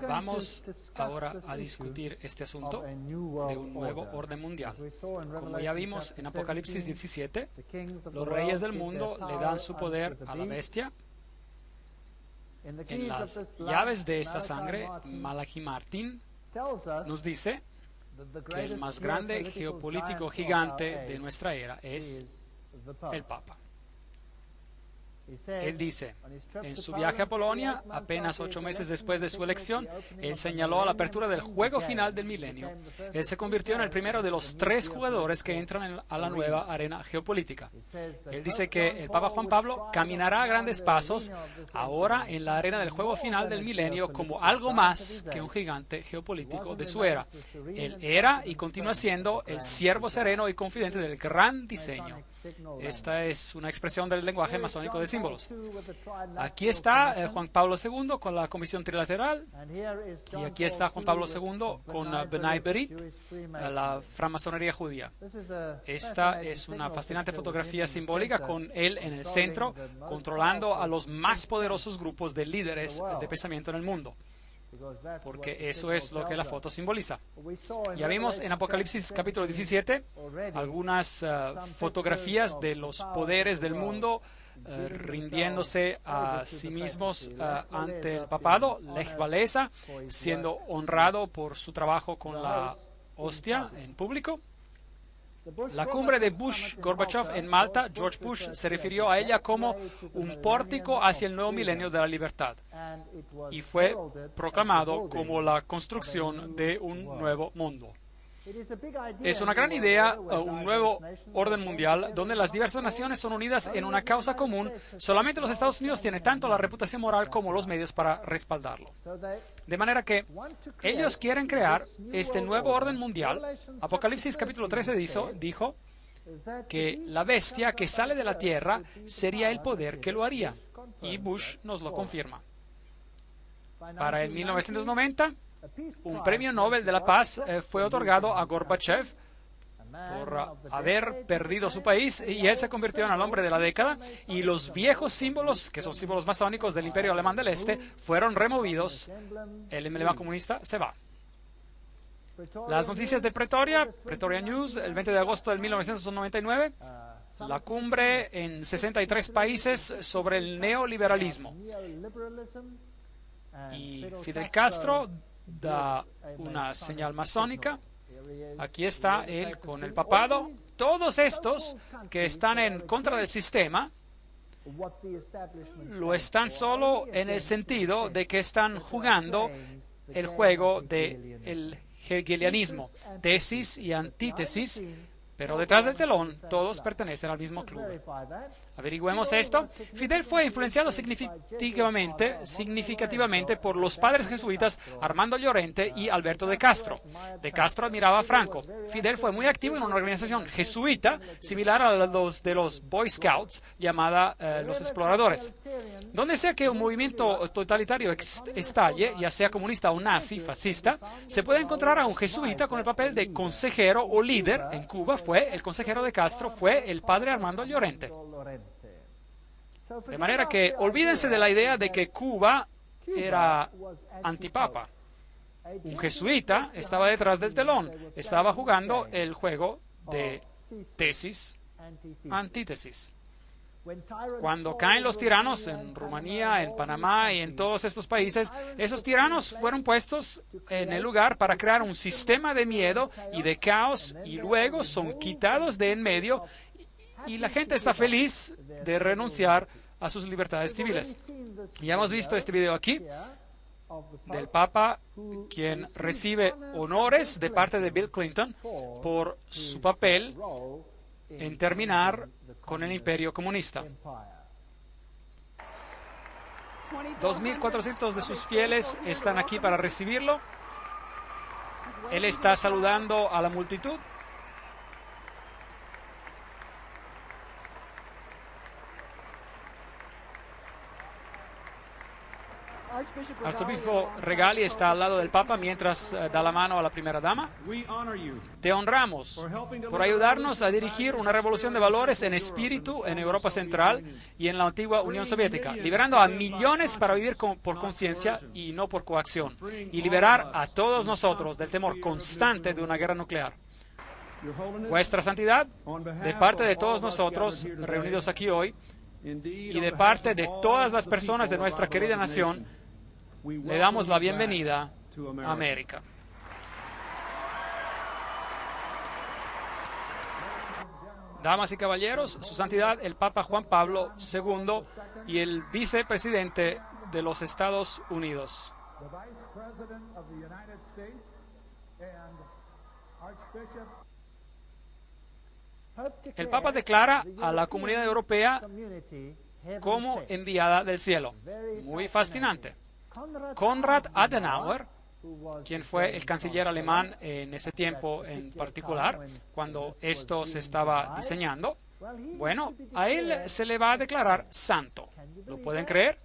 Vamos ahora a discutir este asunto de un nuevo orden mundial. Como ya vimos en Apocalipsis 17, los reyes del mundo le dan su poder a la bestia. En las llaves de esta sangre, Malachi Martin nos dice que el más grande geopolítico gigante de nuestra era es el Papa. Él dice, en su viaje a Polonia, apenas 8 meses después de su elección, él señaló la apertura del juego final del milenio. Él se convirtió en el primero de los 3 jugadores que entran a la nueva arena geopolítica. Él dice que el Papa Juan Pablo caminará a grandes pasos ahora en la arena del juego final del milenio como algo más que un gigante geopolítico de su era. Él era y continúa siendo el siervo sereno y confidente del gran diseño. Esta es una expresión del lenguaje masónico de símbolos. Aquí está Juan Pablo II con la Comisión Trilateral, y aquí está Juan Pablo II con B'nai B'rith, la francmasonería judía. Esta es una fascinante fotografía simbólica con él en el centro, controlando a los más poderosos grupos de líderes de pensamiento en el mundo, porque eso es lo que la foto simboliza. Ya vimos en Apocalipsis capítulo 17 algunas fotografías de los poderes del mundo rindiéndose a sí mismos ante el papado, Lech Walesa, siendo honrado por su trabajo con la hostia en público. La cumbre de Bush-Gorbachev en Malta, George Bush se refirió a ella como un pórtico hacia el nuevo milenio de la libertad, y fue proclamado como la construcción de un nuevo mundo. Es una gran idea, un nuevo orden mundial donde las diversas naciones son unidas en una causa común. Solamente los Estados Unidos tienen tanto la reputación moral como los medios para respaldarlo. De manera que ellos quieren crear este nuevo orden mundial. Apocalipsis capítulo 13 dijo que la bestia que sale de la tierra sería el poder que lo haría, y Bush nos lo confirma. Para el 1990, un premio Nobel de la Paz fue otorgado a Gorbachev por haber perdido su país, y él se convirtió en el hombre de la década, y los viejos símbolos, que son símbolos masónicos del Imperio Alemán del Este, fueron removidos. El emblema comunista se va. Las noticias de Pretoria News, el 20 de agosto de 1999, la cumbre en 63 países sobre el neoliberalismo. Y Fidel Castro da una señal masónica. Aquí está él con el papado. Todos estos que están en contra del sistema lo están solo en el sentido de que están jugando el juego del hegelianismo, tesis y antítesis, Pero detrás del telón, todos pertenecen al mismo club. Averigüemos esto. Fidel fue influenciado significativamente por los padres jesuitas Armando Llorente y Alberto de Castro. De Castro admiraba a Franco. Fidel fue muy activo en una organización jesuita similar a los de los Boy Scouts, llamada los Exploradores. Donde sea que un movimiento totalitario estalle, ya sea comunista o nazi, fascista, se puede encontrar a un jesuita con el papel de consejero o líder. En Cuba fue el consejero de Castro, fue el padre Armando Llorente. De manera que olvídense de la idea de que Cuba era antipapa. Un jesuita estaba detrás del telón, estaba jugando el juego de tesis, antítesis. Cuando caen los tiranos en Rumanía, en Panamá y en todos estos países, esos tiranos fueron puestos en el lugar para crear un sistema de miedo y de caos y luego son quitados de en medio y la gente está feliz de renunciar a sus libertades civiles. Ya hemos visto este video aquí del Papa, quien recibe honores de parte de Bill Clinton por su papel en terminar con el imperio comunista. 2.400 de sus fieles están aquí para recibirlo. Él está saludando a la multitud. Arzobispo Regali está al lado del Papa mientras da la mano a la primera dama. Te honramos por ayudarnos a dirigir una revolución de valores en espíritu en Europa Central y en la antigua Unión Soviética, liberando a millones para vivir por conciencia y no por coacción, y liberar a todos nosotros del temor constante de una guerra nuclear. Vuestra Santidad, de parte de todos nosotros reunidos aquí hoy, y de parte de todas las personas de nuestra querida nación, le damos la bienvenida a América. Damas y caballeros, Su Santidad el Papa Juan Pablo II y el vicepresidente de los Estados Unidos. El Papa declara a la comunidad europea como enviada del cielo. Muy fascinante. Konrad Adenauer, quien fue el canciller alemán en ese tiempo en particular, cuando esto se estaba diseñando, bueno, a él se le va a declarar santo. ¿Lo pueden creer?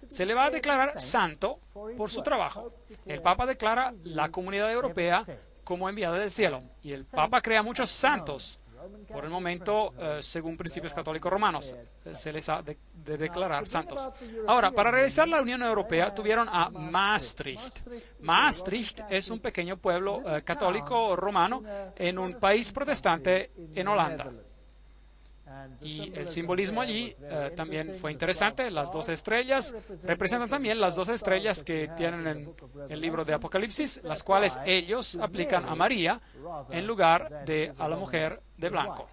Se le va a declarar santo por su trabajo. El Papa declara la comunidad europea como enviada del cielo. Y el Papa crea muchos santos. Por el momento, según principios católicos romanos, se les ha de declarar santos. Ahora, para realizar la Unión Europea, tuvieron a Maastricht. Maastricht es un pequeño pueblo católico romano en un país protestante en Holanda. Y el simbolismo allí también fue interesante. Las 12 estrellas representan también las 12 estrellas que tienen en el libro de Apocalipsis, las cuales ellos aplican a María en lugar de a la mujer de blanco.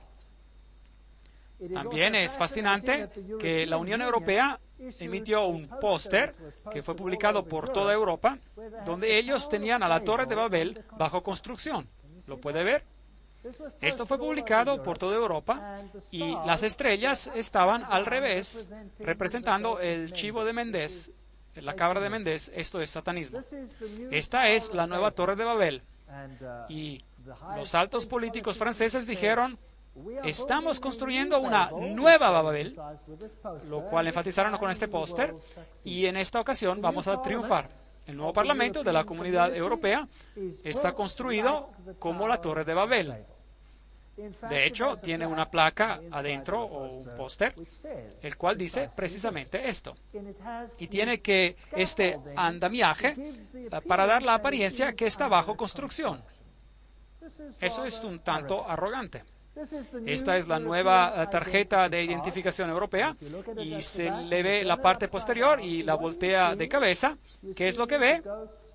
También es fascinante que la Unión Europea emitió un póster que fue publicado por toda Europa, donde ellos tenían a la Torre de Babel bajo construcción. ¿Lo puede ver? Esto fue publicado por toda Europa y las estrellas estaban al revés, representando el chivo de Mendés, la cabra de Mendés. Esto es satanismo. Esta es la nueva Torre de Babel. Y los altos políticos franceses dijeron: estamos construyendo una nueva Babel, lo cual enfatizaron con este póster, y en esta ocasión vamos a triunfar. El nuevo Parlamento de la Comunidad Europea está construido como la Torre de Babel. De hecho, tiene una placa adentro o un póster, el cual dice precisamente esto. Y tiene que este andamiaje para dar la apariencia que está bajo construcción. Eso es un tanto arrogante. Esta es la nueva tarjeta de identificación europea y se le ve la parte posterior y la voltea de cabeza. ¿Qué es lo que ve?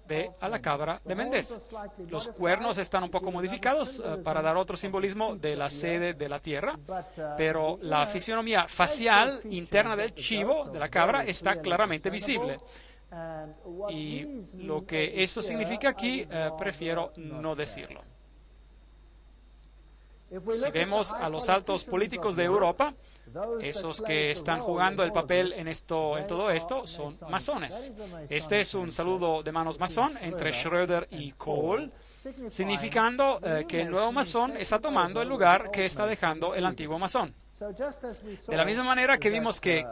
Ve a la cabra de Mendés. Los cuernos están un poco modificados para dar otro simbolismo de la sede de la tierra, pero la fisionomía facial interna del chivo, de la cabra, está claramente visible. Y lo que esto significa aquí, prefiero no decirlo. Si vemos a los altos políticos de Europa, esos que están jugando el papel en todo esto son masones. Este es un saludo de manos masón entre Schröder y Kohl, significando que el nuevo masón está tomando el lugar que está dejando el antiguo masón. De la misma manera que vimos que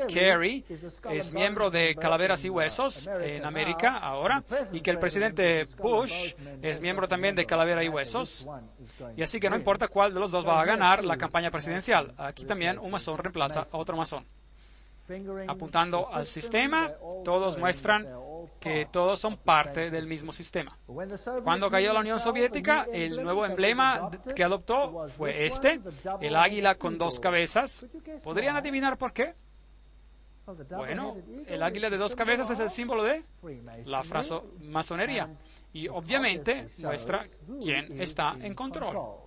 Kerry es miembro de Calaveras y Huesos en América ahora, y que el presidente Bush es miembro también de Calavera y Huesos, y así que no importa cuál de los dos va a ganar la campaña presidencial. Aquí también un masón reemplaza a otro masón. Apuntando al sistema, todos muestran que todos son parte del mismo sistema. Cuando cayó la Unión Soviética, el nuevo emblema que adoptó fue el águila con dos cabezas. ¿Podrían adivinar por qué? Bueno, el águila de dos cabezas es el símbolo de la masonería y obviamente muestra quién está en control.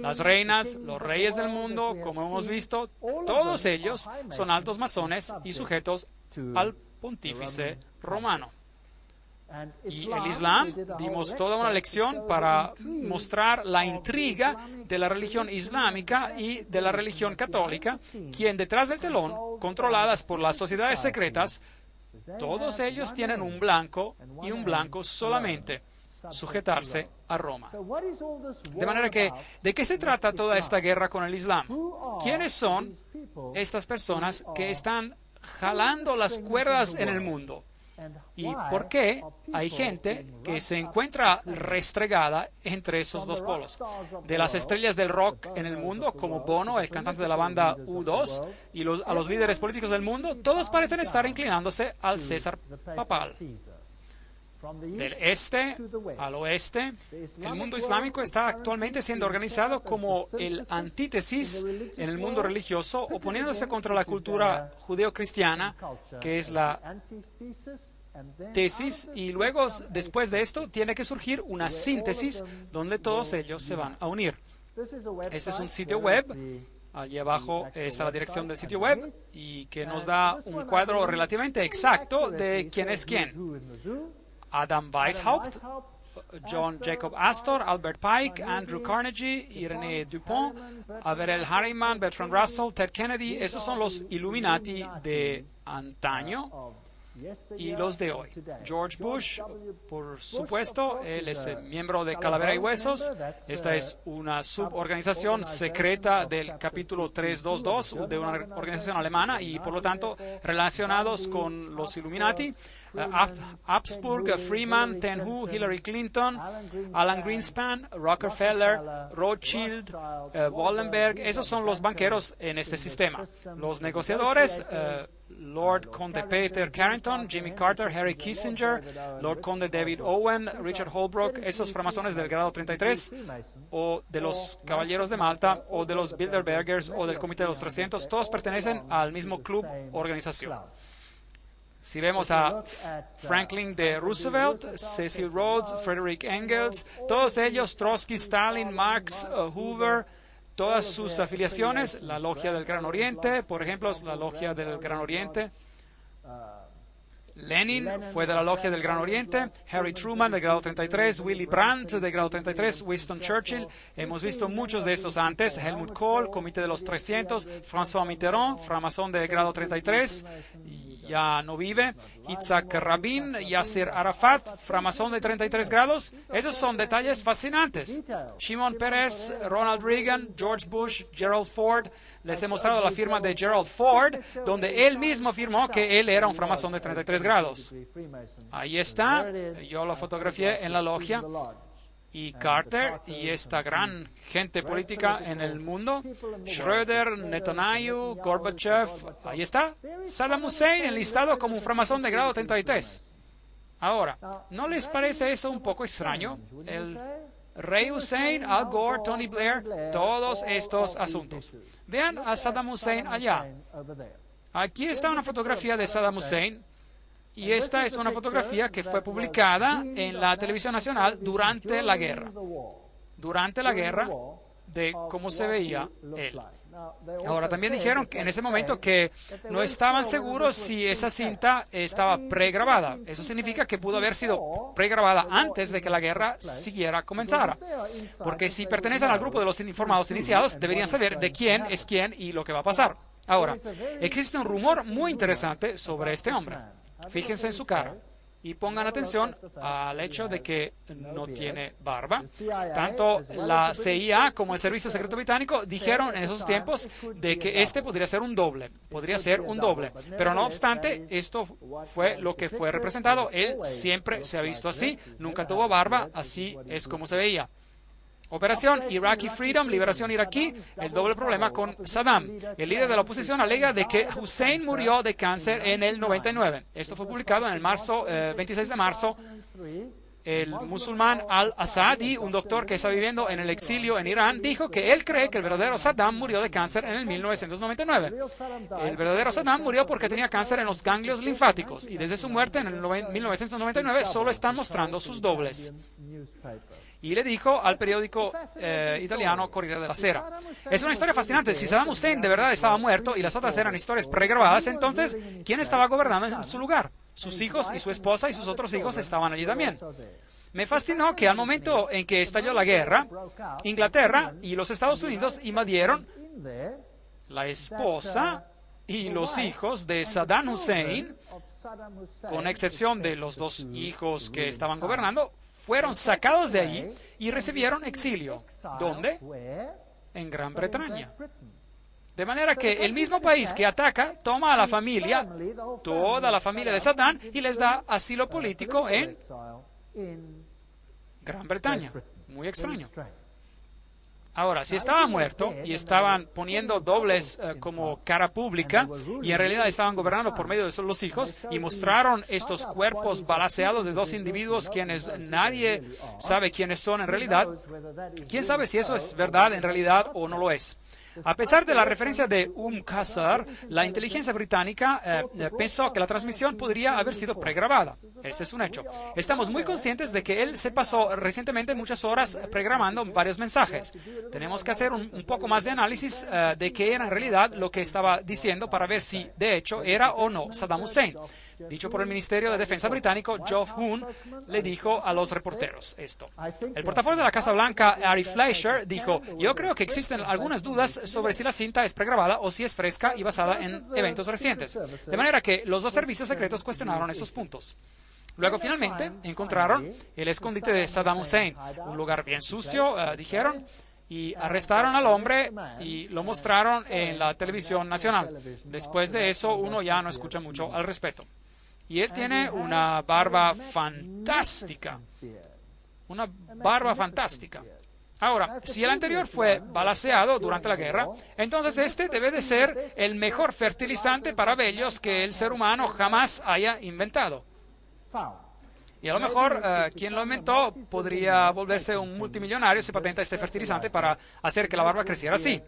Las reinas, los reyes del mundo, como hemos visto, todos ellos son altos masones y sujetos al pontífice romano. Y el Islam, dimos toda una lección para mostrar la intriga de la religión islámica y de la religión católica, quien detrás del telón, controladas por las sociedades secretas, todos ellos tienen un blanco y un blanco solamente, sujetarse a Roma. De manera que, ¿de qué se trata toda esta guerra con el Islam? ¿Quiénes son estas personas que están jalando las cuerdas en el mundo? ¿Y por qué hay gente que se encuentra restregada entre esos dos polos? De las estrellas del rock en el mundo, como Bono, el cantante de la banda U2, y a los líderes políticos del mundo, todos parecen estar inclinándose al César papal. Del este al oeste, el mundo islámico está actualmente siendo organizado como el antítesis en el mundo religioso, oponiéndose contra la cultura judeocristiana, que es la tesis, y luego, después de esto, tiene que surgir una síntesis donde todos ellos se van a unir. Este es un sitio web. Allí abajo está la dirección del sitio web y que nos da un cuadro relativamente exacto de quién es quién. Adam Weishaupt, John Jacob Astor, Albert Pike, Andrew Carnegie, Irene Dupont, Averell Harriman, Bertrand Russell, Ted Kennedy. Esos son los Illuminati de antaño y los de hoy. George Bush, por supuesto, él es miembro de Calavera y Huesos. Esta es una suborganización secreta del capítulo 322 de una organización alemana y, por lo tanto, relacionados con los Illuminati. Habsburg, Freeman, Ten Hu, Hillary Clinton, Alan Greenspan, Rockefeller, Rothschild, Wallenberg. Esos son los banqueros en este sistema. Los negociadores, Lord Conde Peter Carrington, Jimmy Carter, Harry Kissinger, Lord Conde David Owen, Richard Holbrooke, esos framasones del grado 33, o de los Caballeros de Malta, o de los Bilderbergers, o del Comité de los 300, todos pertenecen al mismo club organización. Si vemos a Franklin D. Roosevelt, Cecil Rhodes, Frederick Engels, todos ellos, Trotsky, Stalin, Marx, Hoover, todas sus afiliaciones, la Logia del Gran Oriente, por ejemplo, la Logia del Gran Oriente. Lenin fue de la Logia del Gran Oriente, Harry Truman del grado 33, Willy Brandt del grado 33, Winston Churchill, hemos visto muchos de estos antes, Helmut Kohl, Comité de los 300, François Mitterrand, framasón del grado 33, ya no vive, Yitzhak Rabin, Yasser Arafat, framasón de 33 grados. Esos son detalles fascinantes. Shimon Peres, Ronald Reagan, George Bush, Gerald Ford. Les he mostrado la firma de Gerald Ford, donde él mismo afirmó que él era un framasón de 33 grados. Ahí está, yo lo fotografié en la logia. Y Carter y esta gran gente política en el mundo, Schröder, Netanyahu, Gorbachev, ahí está, Saddam Hussein enlistado como un framasón de grado 33. Ahora, ¿no les parece eso un poco extraño? El Rey Hussein, Al Gore, Tony Blair, todos estos asuntos. Vean a Saddam Hussein allá. Aquí está una fotografía de Saddam Hussein. Y esta es una fotografía que fue publicada en la televisión nacional durante la guerra. Durante la guerra, de cómo se veía él. Ahora, también dijeron que en ese momento que no estaban seguros si esa cinta estaba pregrabada. Eso significa que pudo haber sido pregrabada antes de que la guerra siguiera comenzara. Porque si pertenecen al grupo de los informados iniciados, deberían saber de quién es quién y lo que va a pasar. Ahora, existe un rumor muy interesante sobre este hombre. Fíjense en su cara y pongan atención al hecho de que no tiene barba. Tanto la CIA como el Servicio Secreto Británico dijeron en esos tiempos de que este podría ser un doble, Pero no obstante, esto fue lo que fue representado. Él siempre se ha visto así, nunca tuvo barba, así es como se veía. Operación Iraqi Freedom, liberación iraquí, el doble problema con Saddam. El líder de la oposición alega de que Hussein murió de cáncer en el 99. Esto fue publicado en el 26 de marzo. El musulmán al-Assadi, un doctor que está viviendo en el exilio en Irán, dijo que él cree que el verdadero Saddam murió de cáncer en el 1999. El verdadero Saddam murió porque tenía cáncer en los ganglios linfáticos y desde su muerte en el 1999 solo están mostrando sus dobles. Y le dijo al periódico italiano Corriere della Sera. Es una historia fascinante. Si Saddam Hussein de verdad estaba muerto y las otras eran historias pregrabadas, entonces, ¿quién estaba gobernando en su lugar? Sus hijos y su esposa y sus otros hijos estaban allí también. Me fascinó que al momento en que estalló la guerra, Inglaterra y los Estados Unidos invadieron la esposa y los hijos de Saddam Hussein, con excepción de los dos hijos que estaban gobernando, fueron sacados de allí y recibieron exilio. ¿Dónde? En Gran Bretaña. De manera que el mismo país que ataca toma a la familia, toda la familia de Saddam, y les da asilo político en Gran Bretaña. Muy extraño. Ahora, si estaba muerto y estaban poniendo dobles como cara pública y en realidad estaban gobernando por medio de los hijos y mostraron estos cuerpos balaceados de dos individuos quienes nadie sabe quiénes son en realidad, ¿quién sabe si eso es verdad en realidad o no lo es? A pesar de la referencia de Qasr, la inteligencia británica pensó que la transmisión podría haber sido pregrabada. Ese es un hecho. Estamos muy conscientes de que él se pasó recientemente muchas horas pregrabando varios mensajes. Tenemos que hacer un poco más de análisis de qué era en realidad lo que estaba diciendo para ver si de hecho era o no Saddam Hussein. Dicho por el Ministerio de Defensa británico, Geoff Huhn le dijo a los reporteros esto. El portavoz de la Casa Blanca, Ari Fleischer, dijo: yo creo que existen algunas dudas sobre si la cinta es pregrabada o si es fresca y basada en eventos recientes. De manera que los dos servicios secretos cuestionaron esos puntos. Luego, finalmente, encontraron el escondite de Saddam Hussein, un lugar bien sucio, dijeron, y arrestaron al hombre y lo mostraron en la televisión nacional. Después de eso, uno ya no escucha mucho al respecto. Y él tiene una barba fantástica. Una barba fantástica. Ahora, si el anterior fue balaceado durante la guerra, entonces este debe de ser el mejor fertilizante para vellos que el ser humano jamás haya inventado. Y a lo mejor quien lo inventó podría volverse un multimillonario si patenta este fertilizante para hacer que la barba creciera así.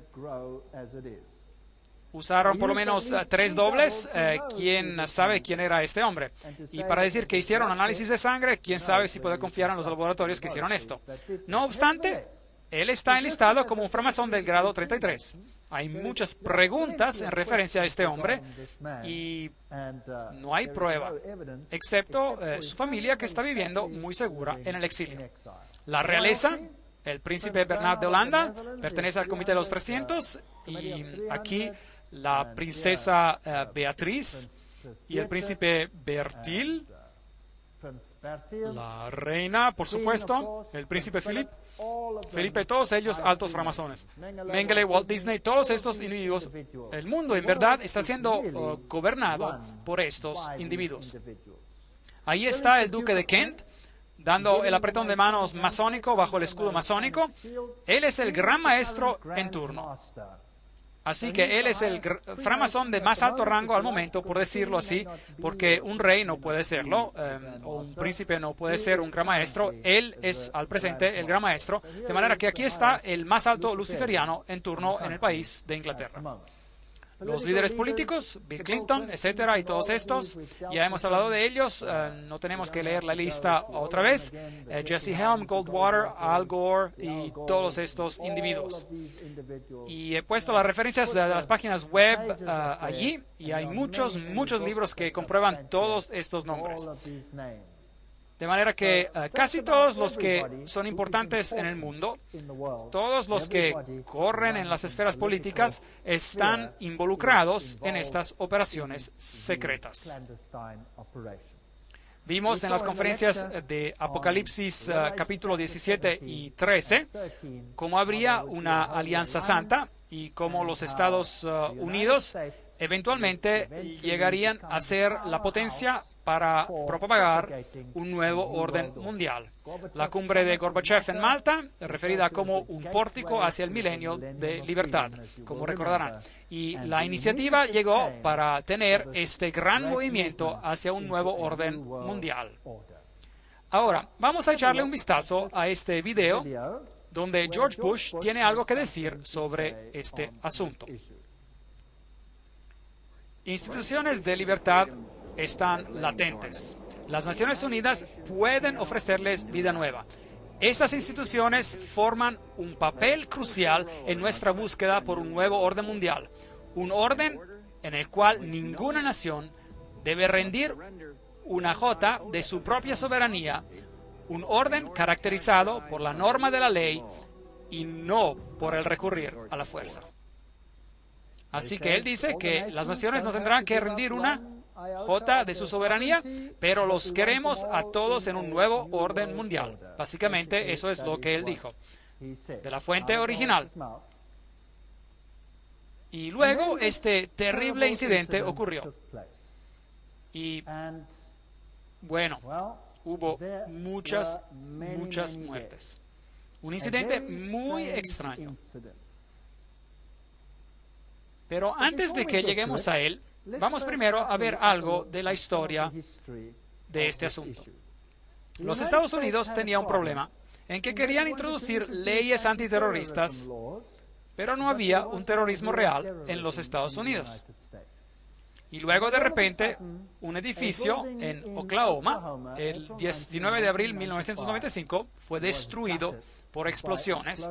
Usaron por lo menos 3 dobles. ¿Quién sabe quién era este hombre? Y para decir que hicieron análisis de sangre, ¿quién sabe si puede confiar en los laboratorios que hicieron esto? No obstante, él está enlistado como un framasón del grado 33. Hay muchas preguntas en referencia a este hombre y no hay prueba, excepto su familia que está viviendo muy segura en el exilio. La realeza, el príncipe Bernard de Holanda, pertenece al Comité de los 300 y aquí la princesa Beatriz y el príncipe Bertil, la reina, por supuesto, el príncipe Felipe, todos ellos altos framasones. Mengele, Walt Disney, todos estos individuos. El mundo, en verdad, está siendo gobernado por estos individuos. Ahí está el duque de Kent, dando el apretón de manos masónico bajo el escudo masónico. Él es el gran maestro en turno. Así que él es el framasón de más alto rango al momento, por decirlo así, porque un rey no puede serlo, o un príncipe no puede ser un gran maestro. Él es al presente el gran maestro, de manera que aquí está el más alto luciferiano en turno en el país de Inglaterra. Los líderes políticos, Bill Clinton, etcétera, y todos estos, ya hemos hablado de ellos, no tenemos que leer la lista otra vez. Jesse Helm, Goldwater, Al Gore y todos estos individuos. Y he puesto las referencias de las páginas web allí, y hay muchos libros que comprueban todos estos nombres. De manera que casi todos los que son importantes en el mundo, todos los que corren en las esferas políticas, están involucrados en estas operaciones secretas. Vimos en las conferencias de Apocalipsis capítulo 17 y 13 cómo habría una alianza santa y cómo los Estados Unidos eventualmente llegarían a ser la potencia para propagar un nuevo orden mundial. La cumbre de Gorbachev en Malta, referida como un pórtico hacia el milenio de libertad, como recordarán. Y la iniciativa llegó para tener este gran movimiento hacia un nuevo orden mundial. Ahora, vamos a echarle un vistazo a este video donde George Bush tiene algo que decir sobre este asunto. Instituciones de libertad están latentes. Las Naciones Unidas pueden ofrecerles vida nueva. Estas instituciones forman un papel crucial en nuestra búsqueda por un nuevo orden mundial, un orden en el cual ninguna nación debe rendir una jota de su propia soberanía, un orden caracterizado por la norma de la ley y no por el recurrir a la fuerza. Así que él dice que las naciones no tendrán que rendir una jota de su soberanía, pero los queremos a todos en un nuevo orden mundial. Básicamente eso es lo que él dijo, de la fuente original. Y luego este terrible incidente ocurrió. Y bueno, hubo muchas muertes. Un incidente muy extraño. Pero antes de que lleguemos a él, vamos primero a ver algo de la historia de este asunto. Los Estados Unidos tenían un problema en que querían introducir leyes antiterroristas, pero no había un terrorismo real en los Estados Unidos. Y luego de repente, un edificio en Oklahoma, el 19 de abril de 1995, fue destruido por explosiones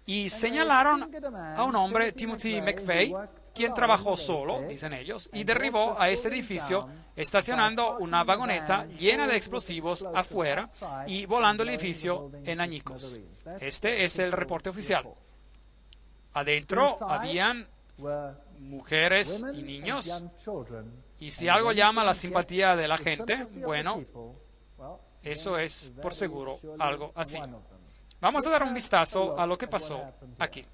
y señalaron a un hombre, Timothy McVeigh, quien trabajó solo, dicen ellos, y derribó a este edificio estacionando una vagoneta llena de explosivos afuera y volando el edificio en añicos. Este es el reporte oficial. Adentro habían mujeres y niños, y si algo llama la simpatía de la gente, bueno, eso es por seguro algo así. Vamos a dar un vistazo a lo que pasó aquí.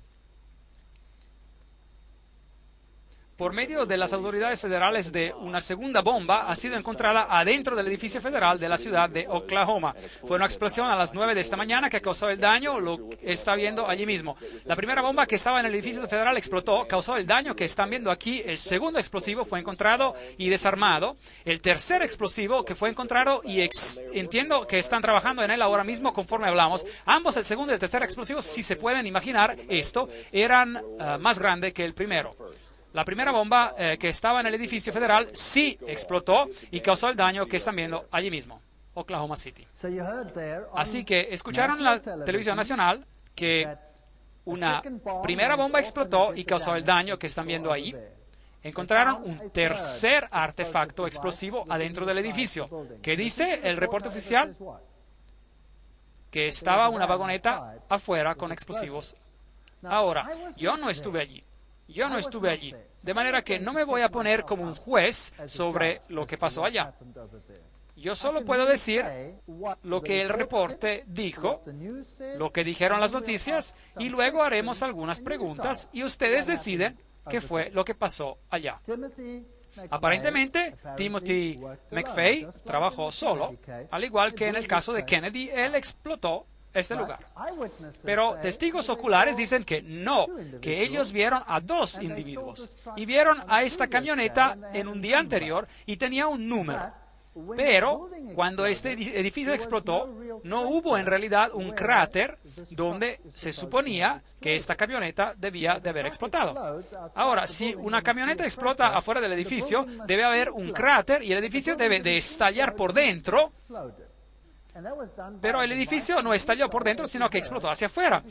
Por medio de las autoridades federales, una segunda bomba ha sido encontrada adentro del edificio federal de la ciudad de Oklahoma. Fue una explosión a las 9 de esta mañana que causó el daño, lo está viendo allí mismo. La primera bomba que estaba en el edificio federal explotó, causó el daño que están viendo aquí. El segundo explosivo fue encontrado y desarmado. El tercer explosivo que fue encontrado, y entiendo que están trabajando en él ahora mismo conforme hablamos. Ambos, el segundo y el tercer explosivo, si se pueden imaginar esto, eran más grandes que el primero. La primera bomba que estaba en el edificio federal sí explotó y causó el daño que están viendo allí mismo, Oklahoma City. Así que escucharon en la televisión nacional que una primera bomba explotó y causó el daño que están viendo ahí. Encontraron un tercer artefacto explosivo adentro del edificio. ¿Qué dice el reporte oficial? Que estaba una vagoneta afuera con explosivos. Ahora, yo no estuve allí. De manera que no me voy a poner como un juez sobre lo que pasó allá. Yo solo puedo decir lo que el reporte dijo, lo que dijeron las noticias, y luego haremos algunas preguntas y ustedes deciden qué fue lo que pasó allá. Aparentemente, Timothy McVeigh trabajó solo, al igual que en el caso de Kennedy, él explotó este lugar. Pero testigos oculares dicen que no, que ellos vieron a dos individuos y vieron a esta camioneta en un día anterior y tenía un número. Pero cuando este edificio explotó, no hubo en realidad un cráter donde se suponía que esta camioneta debía de haber explotado. Ahora, si una camioneta explota afuera del edificio, debe haber un cráter y el edificio debe de estallar por dentro, pero el edificio no estalló por dentro, sino que explotó hacia afuera.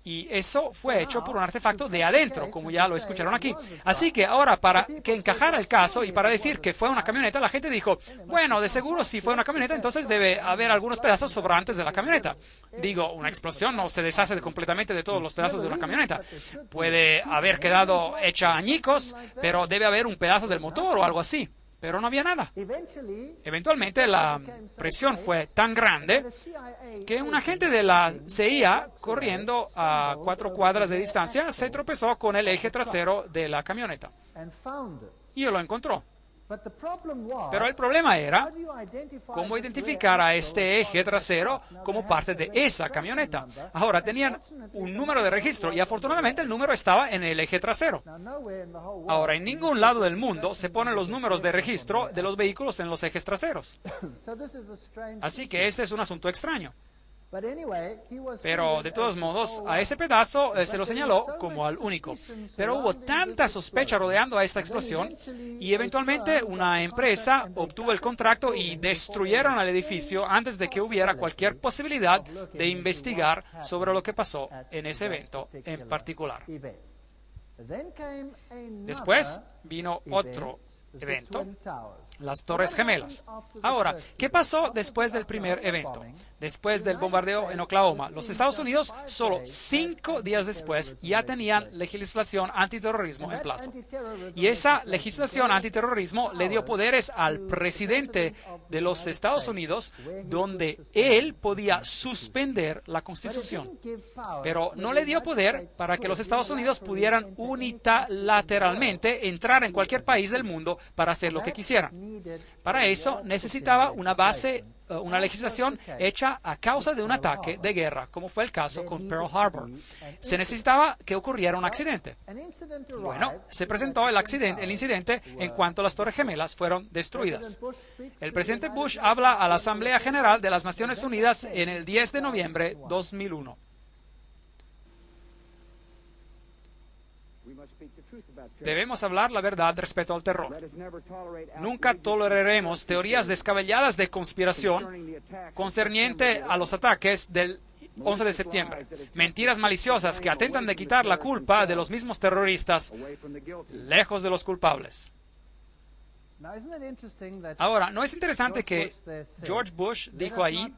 Y eso fue hecho por un artefacto de adentro, como ya lo escucharon aquí. Así que ahora, para que encajara el caso y para decir que fue una camioneta, la gente dijo, bueno, de seguro si fue una camioneta, entonces debe haber algunos pedazos sobrantes de la camioneta. Digo, una explosión no se deshace completamente de todos los pedazos de una camioneta. Puede haber quedado hecha añicos, pero debe haber un pedazo del motor o algo así. Pero no había nada. Eventualmente la presión fue tan grande que un agente de la CIA, corriendo a 4 cuadras de distancia, se tropezó con el eje trasero de la camioneta. Y lo encontró. Pero el problema era cómo identificar a este eje trasero como parte de esa camioneta. Ahora, tenían un número de registro y afortunadamente el número estaba en el eje trasero. Ahora, en ningún lado del mundo se ponen los números de registro de los vehículos en los ejes traseros. Así que este es un asunto extraño. Pero de todos modos, a ese pedazo se lo señaló como al único. Pero hubo tanta sospecha rodeando a esta explosión y eventualmente una empresa obtuvo el contrato y destruyeron el edificio antes de que hubiera cualquier posibilidad de investigar sobre lo que pasó en ese evento en particular. Después vino otro evento, las Torres Gemelas. Ahora, ¿qué pasó después del primer evento? Después del bombardeo en Oklahoma, los Estados Unidos, solo 5 días después, ya tenían legislación antiterrorismo en plazo. Y esa legislación antiterrorismo le dio poderes al presidente de los Estados Unidos, donde él podía suspender la Constitución. Pero no le dio poder para que los Estados Unidos pudieran unilateralmente entrar en cualquier país del mundo para hacer lo que quisieran. Para eso necesitaba una base, una legislación hecha a causa de un ataque de guerra, como fue el caso con Pearl Harbor. Se necesitaba que ocurriera un accidente. Bueno, se presentó el incidente en cuanto las Torres Gemelas fueron destruidas. El presidente Bush habla a la Asamblea General de las Naciones Unidas en el 10 de noviembre de 2001. Debemos hablar la verdad respecto al terror. Nunca toleraremos teorías descabelladas de conspiración concerniente a los ataques del 11 de septiembre. Mentiras maliciosas que atentan de quitar la culpa de los mismos terroristas lejos de los culpables. Ahora, ¿no es interesante que George Bush dijo ahí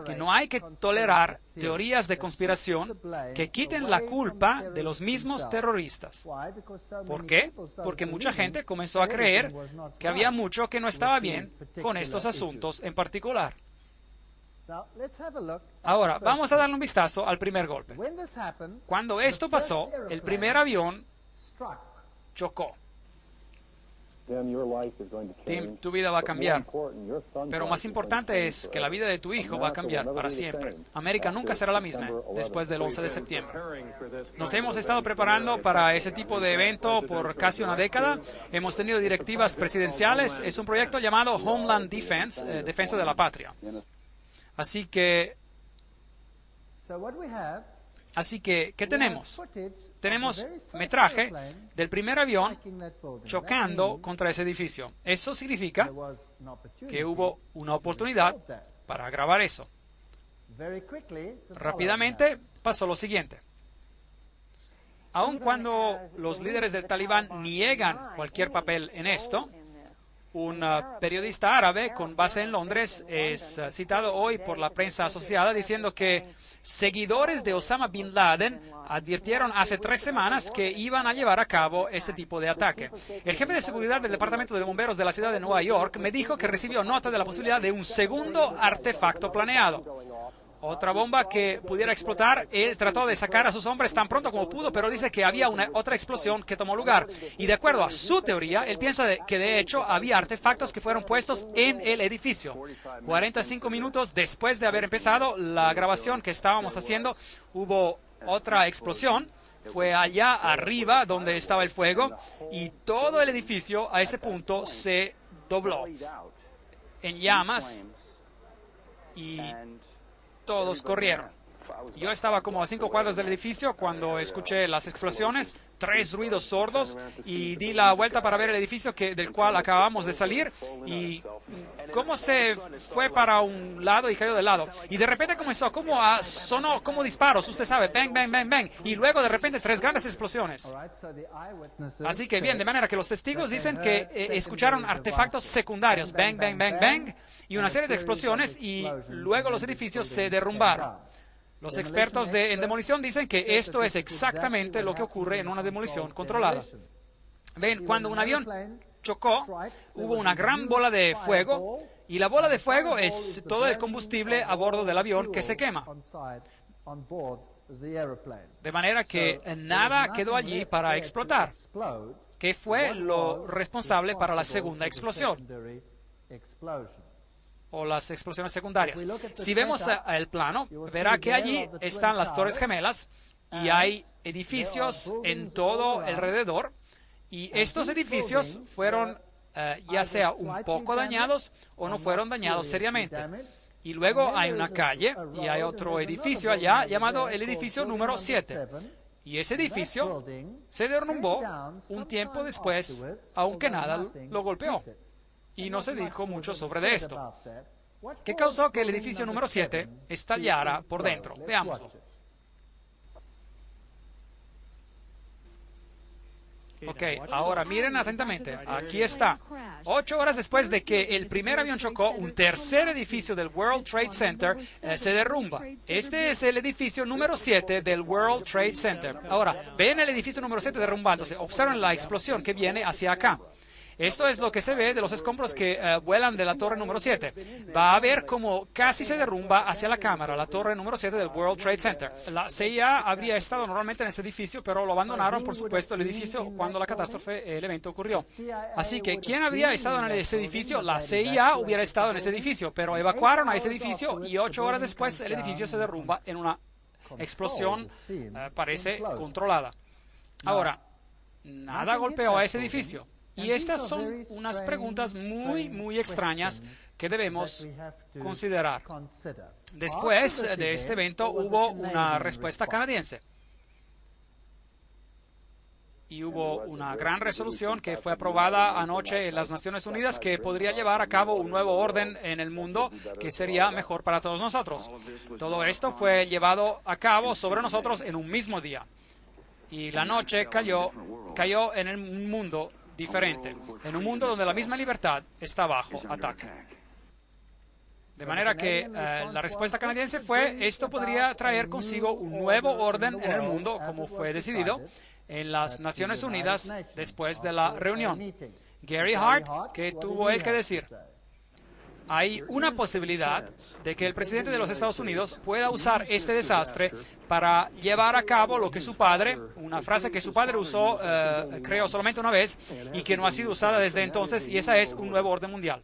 que no hay que tolerar teorías de conspiración que quiten la culpa de los mismos terroristas? ¿Por qué? Porque mucha gente comenzó a creer que había mucho que no estaba bien con estos asuntos en particular. Ahora, vamos a darle un vistazo al primer golpe. Cuando esto pasó, el primer avión chocó. Tim, tu vida va a cambiar, pero más importante es que la vida de tu hijo va a cambiar para siempre. América nunca será la misma después del 11 de septiembre. Nos hemos estado preparando para ese tipo de evento por casi una década. Hemos tenido directivas presidenciales. Es un proyecto llamado Homeland Defense, Defensa de la Patria. Así que, ¿qué tenemos? Tenemos metraje del primer avión chocando contra ese edificio. Eso significa que hubo una oportunidad para grabar eso. Rápidamente pasó lo siguiente. Aun cuando los líderes del Talibán niegan cualquier papel en esto, un periodista árabe con base en Londres es citado hoy por la prensa asociada diciendo que seguidores de Osama Bin Laden advirtieron hace 3 semanas que iban a llevar a cabo este tipo de ataque. El jefe de seguridad del Departamento de Bomberos de la ciudad de Nueva York me dijo que recibió nota de la posibilidad de un segundo artefacto planeado. Otra bomba que pudiera explotar. Él trató de sacar a sus hombres tan pronto como pudo, pero dice que había otra explosión que tomó lugar. Y de acuerdo a su teoría, él piensa que de hecho había artefactos que fueron puestos en el edificio. 45 minutos después de haber empezado la grabación que estábamos haciendo, hubo otra explosión. Fue allá arriba donde estaba el fuego y todo el edificio a ese punto se dobló. en llamas y todos corrieron. Yo estaba como a 5 cuadras del edificio cuando escuché las explosiones, 3 ruidos sordos, y di la vuelta para ver el edificio del cual acabamos de salir, y cómo se fue para un lado y cayó de lado. Y de repente comenzó, sonó como disparos, usted sabe, bang, bang, bang, bang, y luego de repente 3 grandes explosiones. Así que bien, de manera que los testigos dicen que escucharon artefactos secundarios, bang, bang, bang, bang, y una serie de explosiones, y luego los edificios se derrumbaron. Los expertos en demolición dicen que esto es exactamente lo que ocurre en una demolición controlada. Ven, cuando un avión chocó, hubo una gran bola de fuego, y la bola de fuego es todo el combustible a bordo del avión que se quema. De manera que nada quedó allí para explotar, que fue lo responsable para la segunda explosión, o las explosiones secundarias. Si vemos el plano, verá que allí están las Torres Gemelas y hay edificios en todo alrededor, y estos edificios fueron ya sea un poco dañados o no fueron dañados seriamente. Y luego hay una calle y hay otro edificio allá llamado el edificio número 7. Y ese edificio se derrumbó un tiempo después, aunque nada lo golpeó. Y no se dijo mucho sobre esto. ¿Qué causó que el edificio número 7 estallara por dentro? Veámoslo. Ok, ahora miren atentamente. Aquí está. 8 horas después de que el primer avión chocó, un tercer edificio del World Trade Center se derrumba. Este es el edificio número 7 del World Trade Center. Ahora, ven el edificio número 7 derrumbándose. Observen la explosión que viene hacia acá. Esto es lo que se ve de los escombros que vuelan de la torre número 7. Va a ver cómo casi se derrumba hacia la cámara, la torre número 7 del World Trade Center. La CIA habría estado normalmente en ese edificio, pero lo abandonaron, por supuesto, el edificio cuando la catástrofe, el evento ocurrió. Así que, ¿quién habría estado en ese edificio? La CIA hubiera estado en ese edificio, pero evacuaron a ese edificio y 8 horas después el edificio se derrumba en una explosión, parece, controlada. Ahora, nada golpeó a ese edificio. Y estas son unas preguntas muy, muy extrañas que debemos considerar. Después de este evento hubo una respuesta canadiense. Y hubo una gran resolución que fue aprobada anoche en las Naciones Unidas que podría llevar a cabo un nuevo orden en el mundo que sería mejor para todos nosotros. Todo esto fue llevado a cabo sobre nosotros en un mismo día. Y la noche cayó en un mundo diferente, en un mundo donde la misma libertad está bajo ataque. De manera que la respuesta canadiense fue, esto podría traer consigo un nuevo orden en el mundo, como fue decidido en las Naciones Unidas después de la reunión. Gary Hart, ¿qué tuvo él que decir? Hay una posibilidad de que el presidente de los Estados Unidos pueda usar este desastre para llevar a cabo lo que su padre, una frase que su padre usó, creo, solamente una vez y que no ha sido usada desde entonces, y esa es un nuevo orden mundial.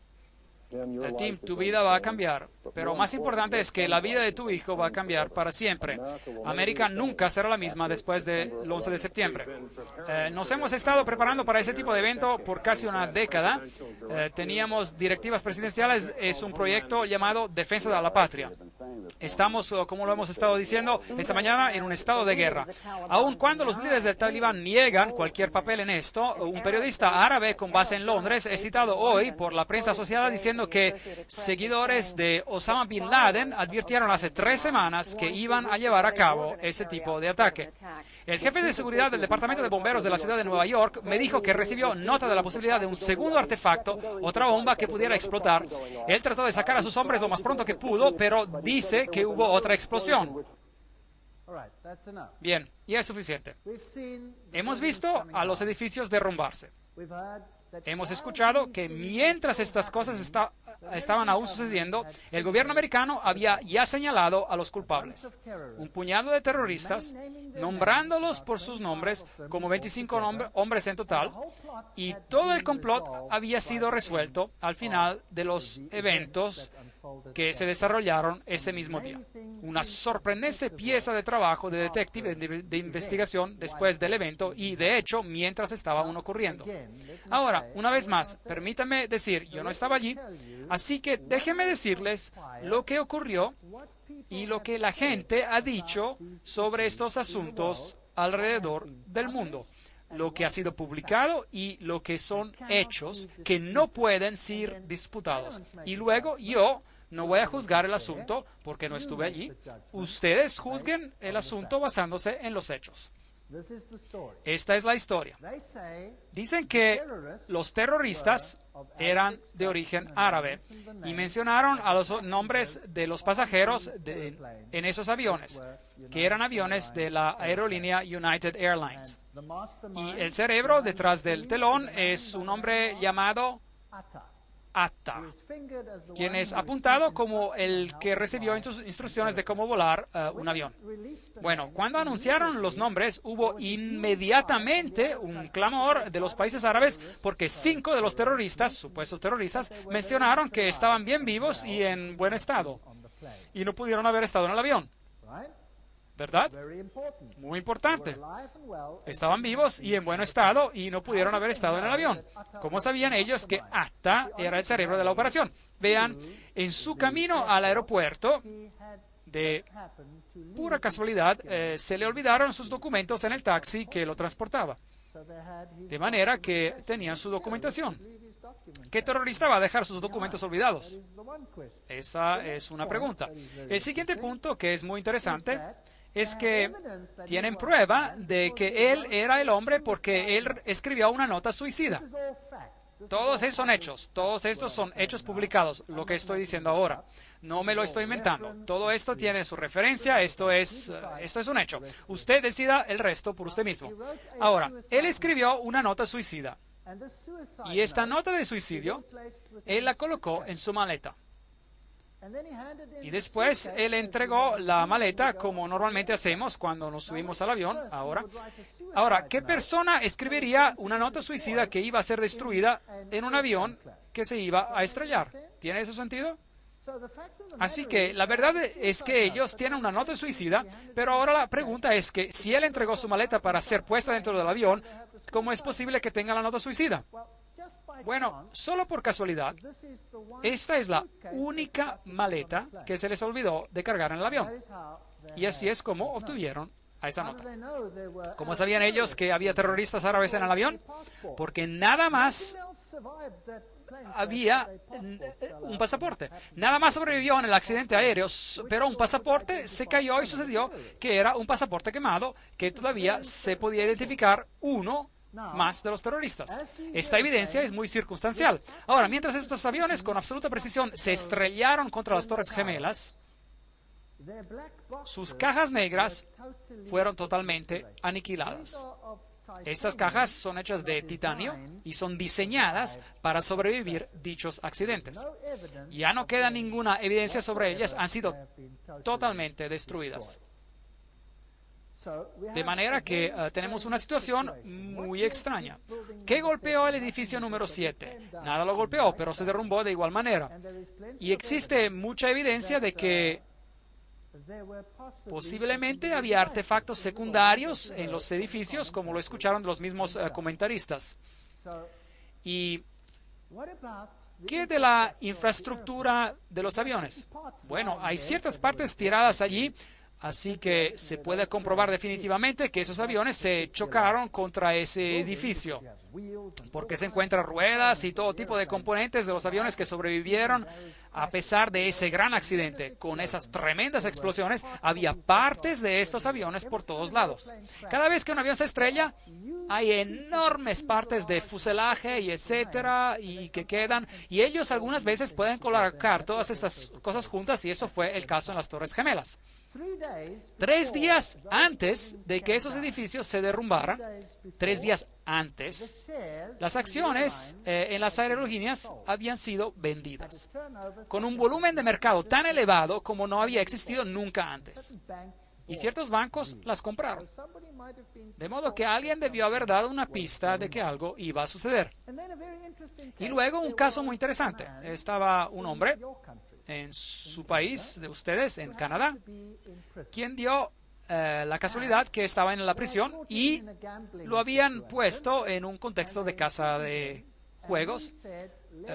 Tim, tu vida va a cambiar, pero más importante es que la vida de tu hijo va a cambiar para siempre. América nunca será la misma después del 11 de septiembre. Nos hemos estado preparando para ese tipo de evento por casi una década. Teníamos directivas presidenciales, es un proyecto llamado Defensa de la Patria. Estamos, como lo hemos estado diciendo esta mañana, en un estado de guerra. Aun cuando los líderes del Talibán niegan cualquier papel en esto, un periodista árabe con base en Londres es citado hoy por la prensa asociada diciendo que seguidores de Osama Bin Laden advirtieron hace 3 semanas que iban a llevar a cabo ese tipo de ataque. El jefe de seguridad del Departamento de Bomberos de la ciudad de Nueva York me dijo que recibió nota de la posibilidad de un segundo artefacto, otra bomba que pudiera explotar. Él trató de sacar a sus hombres lo más pronto que pudo, pero dice que hubo otra explosión. Bien, y es suficiente. Hemos visto a los edificios derrumbarse. Hemos escuchado que mientras estas cosas estaban aún sucediendo, el gobierno americano había ya señalado a los culpables. Un puñado de terroristas, nombrándolos por sus nombres, como 25 hombres en total, y todo el complot había sido resuelto al final de los eventos que se desarrollaron ese mismo día. Una sorprendente pieza de trabajo de detective de investigación después del evento y, de hecho, mientras estaba aún ocurriendo. Ahora, Ahora, una vez más, permítanme decir, yo no estaba allí, así que déjenme decirles lo que ocurrió y lo que la gente ha dicho sobre estos asuntos alrededor del mundo, lo que ha sido publicado y lo que son hechos que no pueden ser disputados. Y luego yo no voy a juzgar el asunto porque no estuve allí. Ustedes juzguen el asunto basándose en los hechos. Esta es la historia. Dicen que los terroristas eran de origen árabe y mencionaron a los nombres de los pasajeros en esos aviones, que eran aviones de la aerolínea United Airlines. Y el cerebro detrás del telón es un hombre llamado Atta, quien es apuntado como el que recibió instrucciones de cómo volar un avión. Bueno, cuando anunciaron los nombres, hubo inmediatamente un clamor de los países árabes porque 5 de los terroristas, supuestos terroristas, mencionaron que estaban bien vivos y en buen estado y no pudieron haber estado en el avión. ¿Verdad? Muy importante. Estaban vivos y en buen estado y no pudieron haber estado en el avión. ¿Cómo sabían ellos que Atta era el cerebro de la operación? Vean, en su camino al aeropuerto, de pura casualidad, se le olvidaron sus documentos en el taxi que lo transportaba. De manera que tenían su documentación. ¿Qué terrorista va a dejar sus documentos olvidados? Esa es una pregunta. El siguiente punto, que es muy interesante, es que tienen prueba de que él era el hombre porque él escribió una nota suicida. Todos esos son hechos, todos estos son hechos publicados, lo que estoy diciendo ahora. No me lo estoy inventando. Todo esto tiene su referencia, esto es un hecho. Usted decida el resto por usted mismo. Ahora, él escribió una nota suicida y esta nota de suicidio, él la colocó en su maleta. Y después él entregó la maleta como normalmente hacemos cuando nos subimos al avión. Ahora, ¿qué persona escribiría una nota suicida que iba a ser destruida en un avión que se iba a estrellar? ¿Tiene ese sentido? Así que la verdad es que ellos tienen una nota suicida, pero ahora la pregunta es que si él entregó su maleta para ser puesta dentro del avión, ¿cómo es posible que tenga la nota suicida? Bueno, solo por casualidad, esta es la única maleta que se les olvidó de cargar en el avión. Y así es como obtuvieron a esa nota. ¿Cómo sabían ellos que había terroristas árabes en el avión? Porque nada más había un pasaporte. Nada más sobrevivió en el accidente aéreo, pero un pasaporte se cayó y sucedió que era un pasaporte quemado que todavía se podía identificar uno más de los terroristas. Esta evidencia es muy circunstancial. Ahora, mientras estos aviones con absoluta precisión se estrellaron contra las Torres Gemelas, sus cajas negras fueron totalmente aniquiladas. Estas cajas son hechas de titanio y son diseñadas para sobrevivir dichos accidentes. Ya no queda ninguna evidencia sobre ellas, han sido totalmente destruidas. De manera que tenemos una situación muy extraña. ¿Qué golpeó el edificio número 7? Nada lo golpeó, pero se derrumbó de igual manera. Y existe mucha evidencia de que posiblemente había artefactos secundarios en los edificios, como lo escucharon de los mismos comentaristas. ¿Y qué de la infraestructura de los aviones? Bueno, hay ciertas partes tiradas allí, así que se puede comprobar definitivamente que esos aviones se chocaron contra ese edificio, porque se encuentran ruedas y todo tipo de componentes de los aviones que sobrevivieron a pesar de ese gran accidente. Con esas tremendas explosiones, había partes de estos aviones por todos lados. Cada vez que un avión se estrella, hay enormes partes de fuselaje y etcétera, y que quedan, y ellos algunas veces pueden colocar todas estas cosas juntas, y eso fue el caso en las Torres Gemelas. 3 días antes de que esos edificios se derrumbaran, 3 días antes, las acciones en las aerolíneas habían sido vendidas, con un volumen de mercado tan elevado como no había existido nunca antes. Y ciertos bancos las compraron. De modo que alguien debió haber dado una pista de que algo iba a suceder. Y luego un caso muy interesante. Estaba un hombre en su país, de ustedes, en Canadá, quien dio la casualidad que estaba en la prisión y lo habían puesto en un contexto de casa de juegos,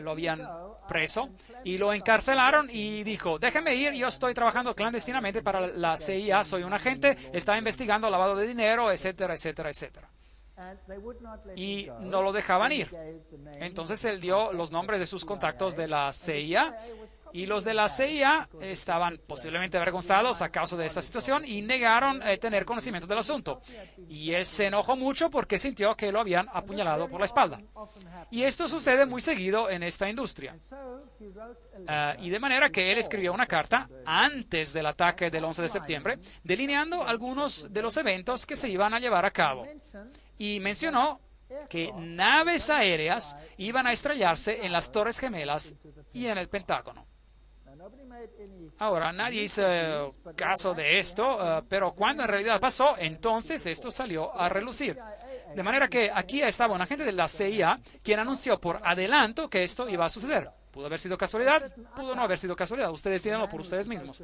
lo habían preso y lo encarcelaron y dijo, déjeme ir, yo estoy trabajando clandestinamente para la CIA, soy un agente, estaba investigando lavado de dinero, etcétera, etcétera, etcétera. Y no lo dejaban ir. Entonces él dio los nombres de sus contactos de la CIA y los de la CIA estaban posiblemente avergonzados a causa de esta situación y negaron tener conocimiento del asunto. Y él se enojó mucho porque sintió que lo habían apuñalado por la espalda. Y esto sucede muy seguido en esta industria. Y de manera que él escribió una carta antes del ataque del 11 de septiembre, delineando algunos de los eventos que se iban a llevar a cabo. Y mencionó que naves aéreas iban a estrellarse en las Torres Gemelas y en el Pentágono. Ahora, nadie hizo caso de esto, pero cuando en realidad pasó, entonces esto salió a relucir. De manera que aquí estaba un agente de la CIA quien anunció por adelanto que esto iba a suceder. ¿Pudo haber sido casualidad? Pudo no haber sido casualidad. Ustedes díganlo por ustedes mismos.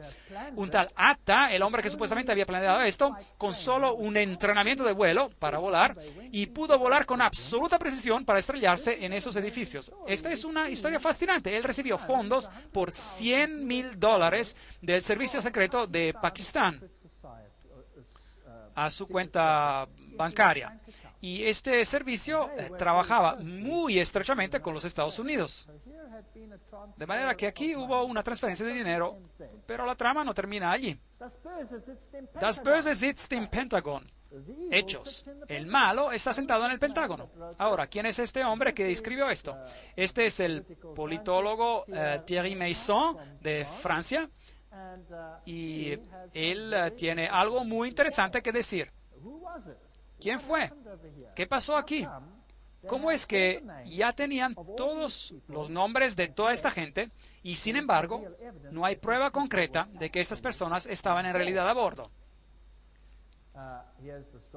Un tal Atta, el hombre que supuestamente había planeado esto, con solo un entrenamiento de vuelo para volar, y pudo volar con absoluta precisión para estrellarse en esos edificios. Esta es una historia fascinante. Él recibió fondos por $100,000 del servicio secreto de Pakistán a su cuenta bancaria. Y este servicio trabajaba muy estrechamente con los Estados Unidos. De manera que aquí hubo una transferencia de dinero, pero la trama no termina allí. Das Böse sitzt im Pentagon. Hechos. El malo está sentado en el Pentágono. Ahora, ¿quién es este hombre que escribió esto? Este es el politólogo Thierry Meyssan de Francia. Y él tiene algo muy interesante que decir. ¿Quién fue? ¿Qué pasó aquí? ¿Cómo es que ya tenían todos los nombres de toda esta gente y, sin embargo, no hay prueba concreta de que estas personas estaban en realidad a bordo?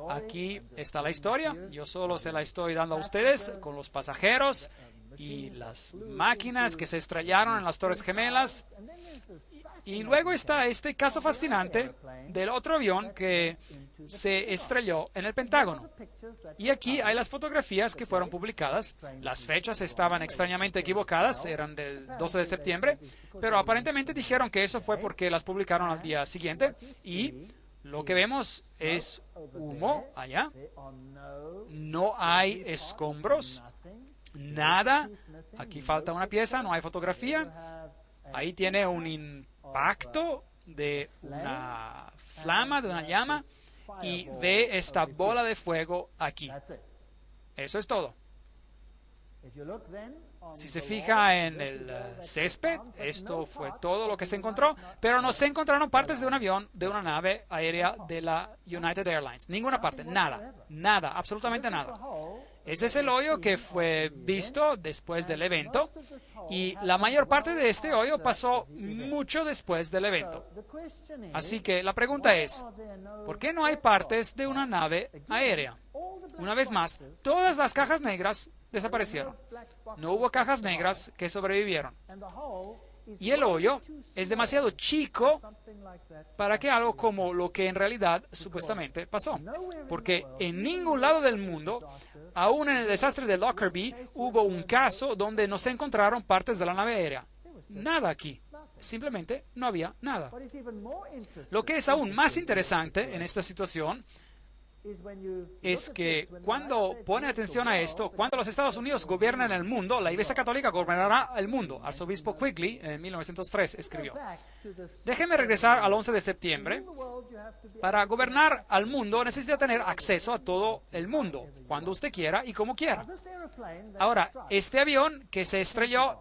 Aquí está la historia. Yo solo se la estoy dando a ustedes con los pasajeros y las máquinas que se estrellaron en las Torres Gemelas. Y luego está este caso fascinante del otro avión que se estrelló en el Pentágono. Y aquí hay las fotografías que fueron publicadas. Las fechas estaban extrañamente equivocadas, eran del 12 de septiembre, pero aparentemente dijeron que eso fue porque las publicaron al día siguiente. Y lo que vemos es humo allá. No hay escombros, nada. Aquí falta una pieza, no hay fotografía. Ahí tiene un impacto de una flama, de una llama, y ve esta bola de fuego aquí. Eso es todo. Si se fija en el césped, esto fue todo lo que se encontró, pero no se encontraron partes de un avión, de una nave aérea de la United Airlines. Ninguna parte, nada, nada, absolutamente nada. Ese es el hoyo que fue visto después del evento, y la mayor parte de este hoyo pasó mucho después del evento. Así que la pregunta es, ¿por qué no hay partes de una nave aérea? Una vez más, todas las cajas negras desaparecieron. No hubo cajas negras que sobrevivieron. Y el hoyo es demasiado chico para que algo como lo que en realidad supuestamente pasó. Porque en ningún lado del mundo, aún en el desastre de Lockerbie, hubo un caso donde no se encontraron partes de la nave aérea. Nada aquí. Simplemente no había nada. Lo que es aún más interesante en esta situación es que cuando pone atención a esto, cuando los Estados Unidos gobiernan el mundo, la Iglesia Católica gobernará el mundo. Arzobispo Quigley, en 1903, escribió. Déjeme regresar al 11 de septiembre. Para gobernar al mundo necesita tener acceso a todo el mundo, cuando usted quiera y como quiera. Ahora, este avión que se estrelló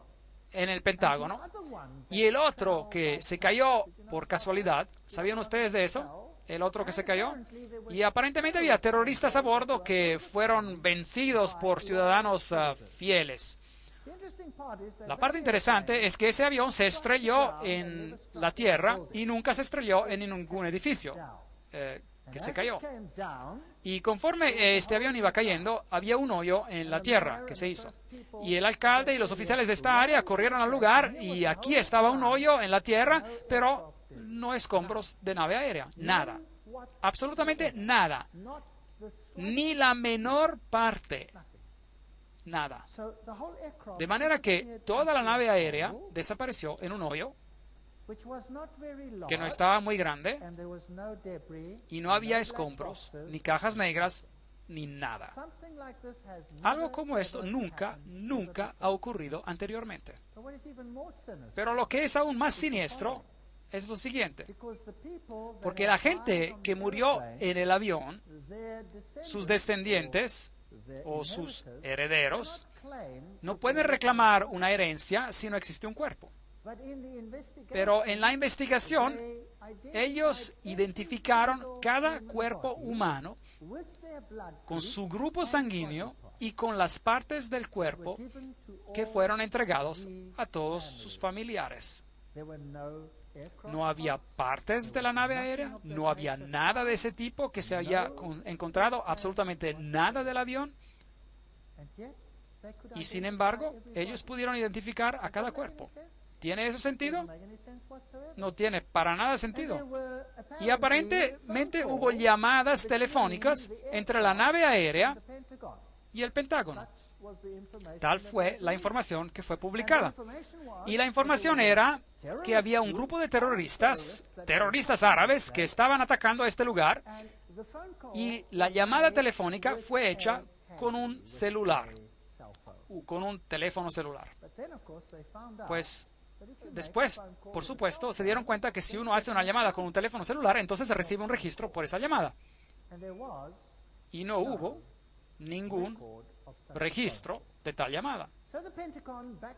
en el Pentágono y el otro que se cayó por casualidad, ¿sabían ustedes de eso? El otro que se cayó, y aparentemente había terroristas a bordo que fueron vencidos por ciudadanos fieles. La parte interesante es que ese avión se estrelló en la tierra y nunca se estrelló en ningún edificio que se cayó. Y conforme este avión iba cayendo, había un hoyo en la tierra que se hizo. Y el alcalde y los oficiales de esta área corrieron al lugar y aquí estaba un hoyo en la tierra, pero no escombros de nave aérea, nada, absolutamente nada, ni la menor parte. nada. De manera que toda la nave aérea desapareció en un hoyo que no estaba muy grande y no había escombros, ni cajas negras, ni nada. Algo como esto nunca ha ocurrido anteriormente. Pero lo que es aún más siniestro es lo siguiente, porque la gente que murió en el avión, sus descendientes o sus herederos, no pueden reclamar una herencia si no existe un cuerpo. Pero en la investigación, ellos identificaron cada cuerpo humano con su grupo sanguíneo y con las partes del cuerpo que fueron entregados a todos sus familiares. No había partes de la nave aérea, no había nada de ese tipo que se había encontrado, absolutamente nada del avión. Y sin embargo, ellos pudieron identificar a cada cuerpo. ¿Tiene eso sentido? No tiene para nada sentido. Y aparentemente hubo llamadas telefónicas entre la nave aérea y el Pentágono. Tal fue la información que fue publicada. Y la información era que había un grupo de terroristas árabes, que estaban atacando a este lugar, y la llamada telefónica fue hecha con un celular, con un teléfono celular. Pues después, por supuesto, se dieron cuenta que si uno hace una llamada con un teléfono celular, entonces se recibe un registro por esa llamada. Y no hubo ningún registro de tal llamada.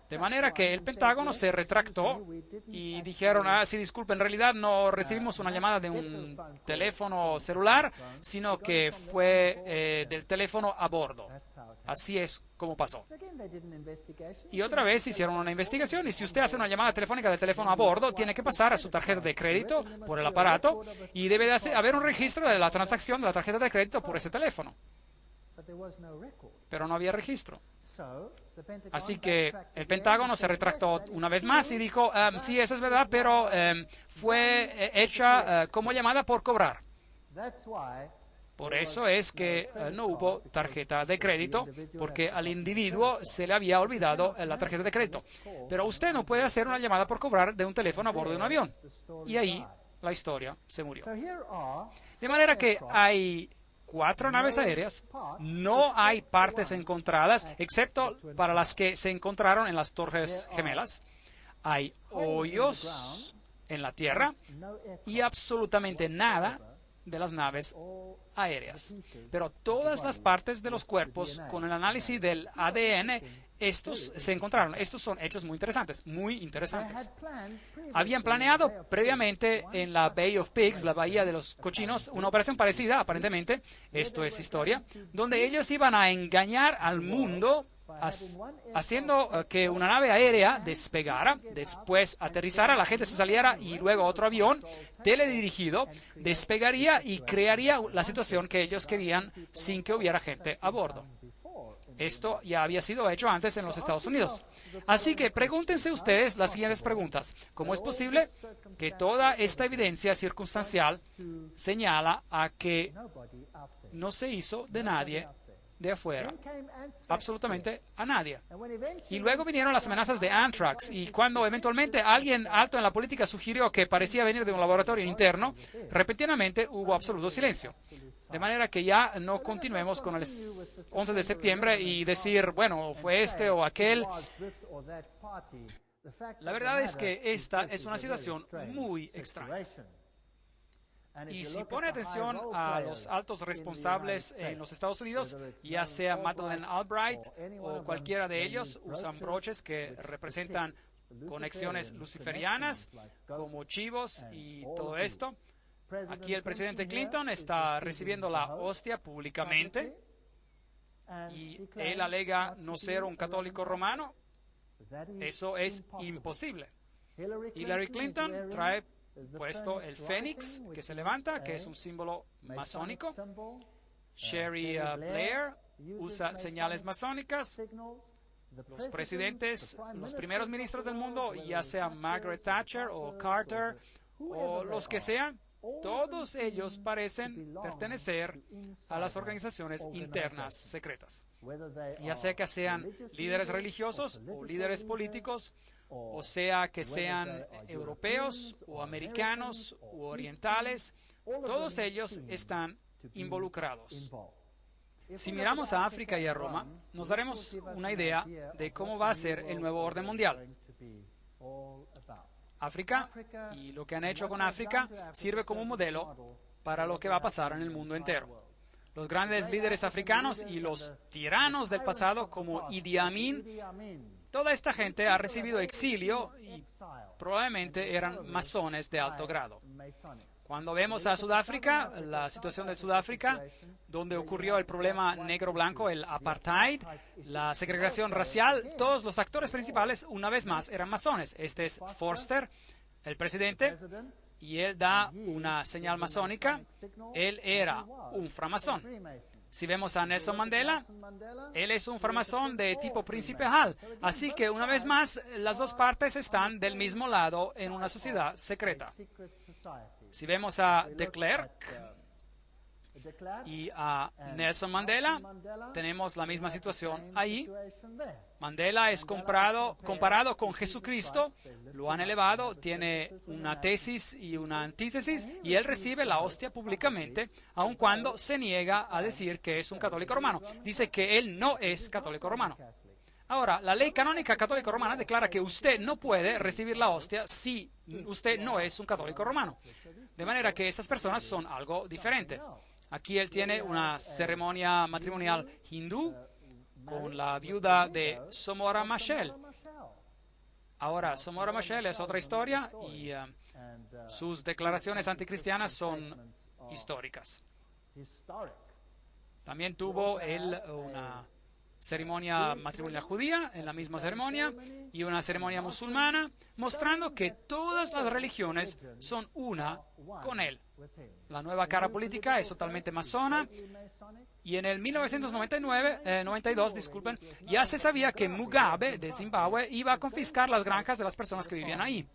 De manera que el Pentágono se retractó y dijeron, sí, disculpe, en realidad no recibimos una llamada de un teléfono celular, sino que fue del teléfono a bordo. Así es como pasó. Y otra vez hicieron una investigación, y si usted hace una llamada telefónica del teléfono a bordo, tiene que pasar a su tarjeta de crédito por el aparato, y debe de haber un registro de la transacción de la tarjeta de crédito por ese teléfono. Pero no había registro. Así que el Pentágono se retractó una vez más y dijo, sí, eso es verdad, pero fue hecha como llamada por cobrar. Por eso es que no hubo tarjeta de crédito, porque al individuo se le había olvidado la tarjeta de crédito. Pero usted no puede hacer una llamada por cobrar de un teléfono a bordo de un avión. Y ahí la historia se murió. De manera que hay 4 naves aéreas, no hay partes encontradas, excepto para las que se encontraron en las Torres Gemelas. Hay hoyos en la tierra y absolutamente nada de las naves aéreas. Pero todas las partes de los cuerpos, con el análisis del ADN, estos se encontraron. Estos son hechos muy interesantes, muy interesantes. Habían planeado previamente en la Bay of Pigs, la Bahía de los Cochinos, una operación parecida, aparentemente, esto es historia, donde ellos iban a engañar al mundo haciendo que una nave aérea despegara, después aterrizara, la gente se saliera y luego otro avión teledirigido despegaría y crearía la situación que ellos querían sin que hubiera gente a bordo. Esto ya había sido hecho antes en los Estados Unidos. Así que pregúntense ustedes las siguientes preguntas. ¿Cómo es posible que toda esta evidencia circunstancial señala a que no se hizo de nadie de afuera? Absolutamente a nadie. Y luego vinieron las amenazas de Anthrax, y cuando eventualmente alguien alto en la política sugirió que parecía venir de un laboratorio interno, repentinamente hubo absoluto silencio. De manera que ya no continuemos con el 11 de septiembre y decir, bueno, fue este o aquel. La verdad es que esta es una situación muy extraña. Y si pone atención a los altos responsables en los Estados Unidos, ya sea Madeleine Albright o cualquiera de ellos, usan broches que representan conexiones luciferianas, como chivos y todo esto. Aquí el presidente Clinton está recibiendo la hostia públicamente y él alega no ser un católico romano. Eso es imposible. Hillary Clinton trae puesto el fénix que se levanta, que es un símbolo masónico. Sherry Blair usa señales masónicas. Los presidentes, los primeros ministros del mundo, ya sea Margaret Thatcher o Carter o los que sean, todos ellos parecen pertenecer a las organizaciones internas secretas. ya sea que sean líderes religiosos o líderes políticos, o sea que sean europeos o americanos o orientales, todos ellos están involucrados. Si miramos a África y a Roma, nos daremos una idea de cómo va a ser el nuevo orden mundial. África y lo que han hecho con África sirve como un modelo para lo que va a pasar en el mundo entero. Los grandes líderes africanos y los tiranos del pasado como Idi Amin, toda esta gente ha recibido exilio y probablemente eran masones de alto grado. Cuando vemos a Sudáfrica, la situación de Sudáfrica, donde ocurrió el problema negro-blanco, el apartheid, la segregación racial, todos los actores principales, una vez más, eran masones. Este es Forster, el presidente, y él da una señal masónica. Él era un framasón. Si vemos a Nelson Mandela, él es un framasón de tipo príncipe Hall. Así que, una vez más, las dos partes están del mismo lado en una sociedad secreta. Si vemos a de Klerk y a Nelson Mandela, tenemos la misma situación ahí. Mandela es comparado con Jesucristo, lo han elevado, tiene una tesis y una antítesis, y él recibe la hostia públicamente, aun cuando se niega a decir que es un católico romano. Dice que él no es católico romano. Ahora, la ley canónica católica romana declara que usted no puede recibir la hostia si usted no es un católico romano. De manera que estas personas son algo diferente. Aquí él tiene una ceremonia matrimonial hindú con la viuda de Somora Machel. Ahora, Somora Machel es otra historia y sus declaraciones anticristianas son históricas. También tuvo él una ceremonia matrimonial judía en la misma ceremonia y una ceremonia musulmana, mostrando que todas las religiones son una con él. La nueva cara política es totalmente masona, y en el 92, ya se sabía que Mugabe de Zimbabue iba a confiscar las granjas de las personas que vivían ahí.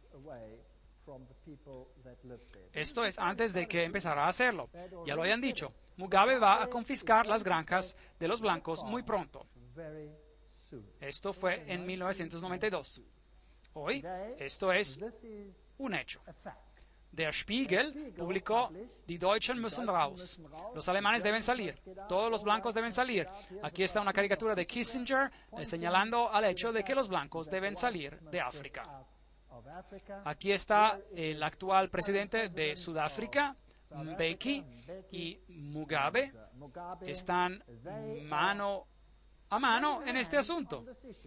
Esto es antes de que empezara a hacerlo. Ya lo habían dicho. Mugabe va a confiscar las granjas de los blancos muy pronto. Esto fue en 1992. Hoy, esto es un hecho. Der Spiegel publicó Die Deutschen müssen raus. Los alemanes deben salir. Todos los blancos deben salir. Aquí está una caricatura de Kissinger señalando al hecho de que los blancos deben salir de África. Aquí está el actual presidente de Sudáfrica, Mbeki, y Mugabe. Están mano a mano en este asunto.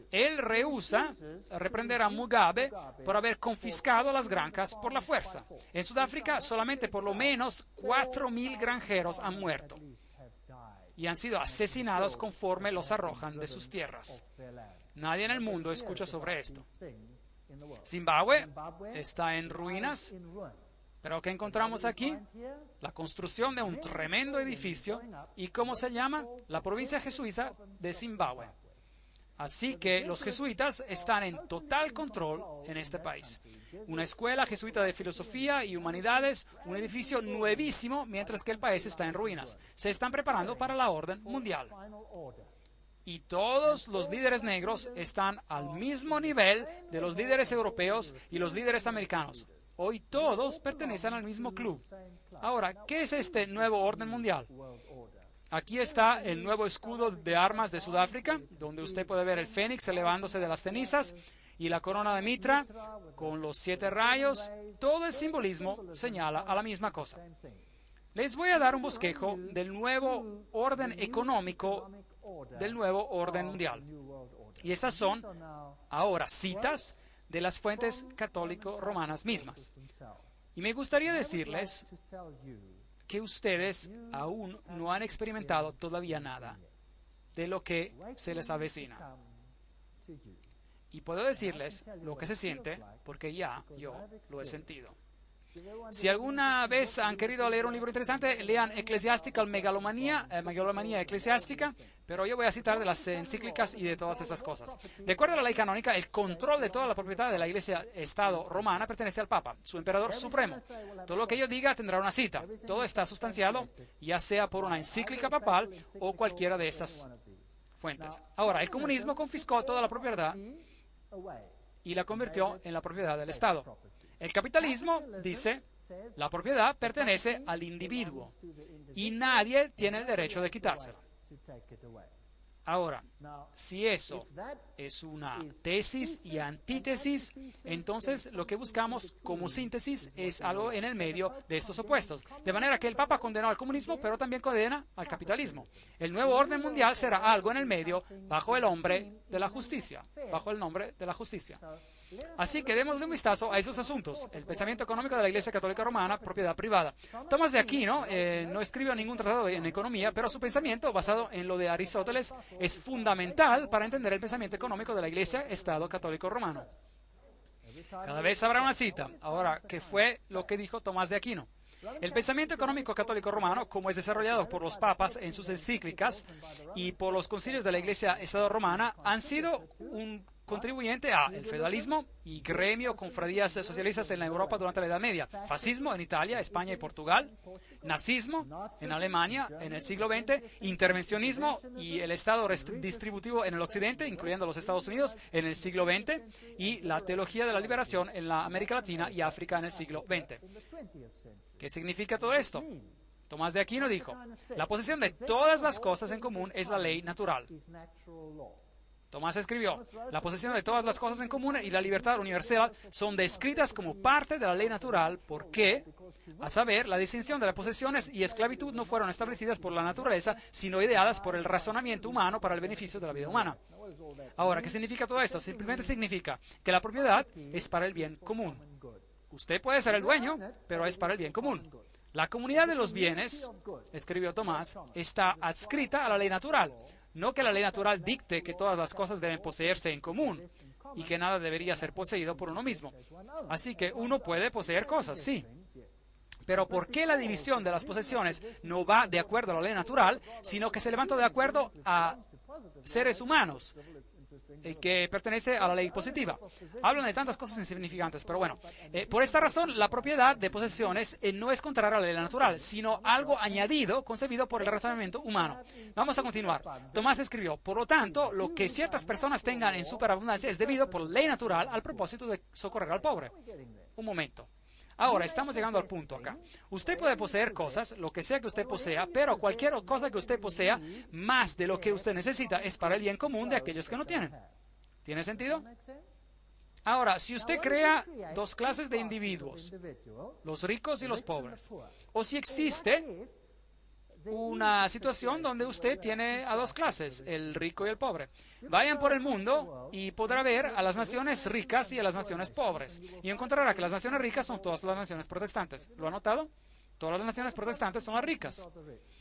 Él rehúsa reprender a Mugabe por haber confiscado las granjas por la fuerza. En Sudáfrica solamente por lo menos 4.000 granjeros han muerto y han sido asesinados conforme los arrojan de sus tierras. Nadie en el mundo escucha sobre esto. Zimbabue está en ruinas, pero ¿qué encontramos aquí? La construcción de un tremendo edificio. ¿Y cómo se llama? La provincia jesuita de Zimbabue. Así que los jesuitas están en total control en este país. Una escuela jesuita de filosofía y humanidades, un edificio nuevísimo, mientras que el país está en ruinas. Se están preparando para la orden mundial. Y todos los líderes negros están al mismo nivel de los líderes europeos y los líderes americanos. Hoy todos pertenecen al mismo club. Ahora, ¿qué es este nuevo orden mundial? Aquí está el nuevo escudo de armas de Sudáfrica, donde usted puede ver el fénix elevándose de las cenizas y la corona de Mitra con los 7 rayos. Todo el simbolismo señala a la misma cosa. Les voy a dar un bosquejo del nuevo orden económico del nuevo orden mundial. Y estas son ahora citas de las fuentes católico-romanas mismas. Y me gustaría decirles que ustedes aún no han experimentado todavía nada de lo que se les avecina. Y puedo decirles lo que se siente porque ya yo lo he sentido. Si alguna vez han querido leer un libro interesante, lean Ecclesiastical Megalomanía eclesiástica, pero yo voy a citar de las encíclicas y de todas esas cosas. De acuerdo a la ley canónica, el control de toda la propiedad de la Iglesia-Estado romana pertenece al Papa, su emperador supremo. Todo lo que yo diga tendrá una cita. Todo está sustanciado, ya sea por una encíclica papal o cualquiera de estas fuentes. Ahora, el comunismo confiscó toda la propiedad y la convirtió en la propiedad del Estado. El capitalismo dice, la propiedad pertenece al individuo y nadie tiene el derecho de quitársela. Ahora, si eso es una tesis y antítesis, entonces lo que buscamos como síntesis es algo en el medio de estos opuestos. De manera que el Papa condenó al comunismo, pero también condena al capitalismo. El nuevo orden mundial será algo en el medio bajo el nombre de la justicia, bajo el nombre de la justicia. Así que démosle un vistazo a esos asuntos. El pensamiento económico de la Iglesia Católica Romana, propiedad privada. Tomás de Aquino no escribió ningún tratado en economía, pero su pensamiento, basado en lo de Aristóteles, es fundamental para entender el pensamiento económico de la Iglesia Estado Católico Romano. Cada vez habrá una cita. Ahora, ¿qué fue lo que dijo Tomás de Aquino? El pensamiento económico católico romano, como es desarrollado por los papas en sus encíclicas y por los concilios de la Iglesia Estado Romana, han sido un contribuyente a el feudalismo y gremio confradías socialistas en la Europa durante la Edad Media, fascismo en Italia, España y Portugal, nazismo en Alemania en el siglo XX, intervencionismo y el Estado distributivo en el Occidente, incluyendo los Estados Unidos, en el siglo XX, y la teología de la liberación en la América Latina y África en el siglo XX. ¿Qué significa todo esto? Tomás de Aquino dijo, la posesión de todas las cosas en común es la ley natural. Tomás escribió, la posesión de todas las cosas en común y la libertad universal son descritas como parte de la ley natural porque, a saber, la distinción de las posesiones y esclavitud no fueron establecidas por la naturaleza, sino ideadas por el razonamiento humano para el beneficio de la vida humana. Ahora, ¿qué significa todo esto? Simplemente significa que la propiedad es para el bien común. Usted puede ser el dueño, pero es para el bien común. La comunidad de los bienes, escribió Tomás, está adscrita a la ley natural. No que la ley natural dicte que todas las cosas deben poseerse en común y que nada debería ser poseído por uno mismo. Así que uno puede poseer cosas, sí. Pero ¿por qué la división de las posesiones no va de acuerdo a la ley natural, sino que se levanta de acuerdo a seres humanos, que pertenece a la ley positiva? Hablan de tantas cosas insignificantes, pero bueno, por esta razón la propiedad de posesiones no es contraria a la ley natural, sino algo añadido, concebido por el razonamiento humano. Vamos a continuar. Tomás escribió, por lo tanto, lo que ciertas personas tengan en superabundancia es debido por ley natural al propósito de socorrer al pobre. Un momento. Ahora, estamos llegando al punto acá. Usted puede poseer cosas, lo que sea que usted posea, pero cualquier cosa que usted posea, más de lo que usted necesita, es para el bien común de aquellos que no tienen. ¿Tiene sentido? Ahora, si usted crea dos clases de individuos, los ricos y los pobres, o si existe una situación donde usted tiene a dos clases, el rico y el pobre. Vayan por el mundo y podrá ver a las naciones ricas y a las naciones pobres. Y encontrará que las naciones ricas son todas las naciones protestantes. ¿Lo ha notado? Todas las naciones protestantes son las ricas.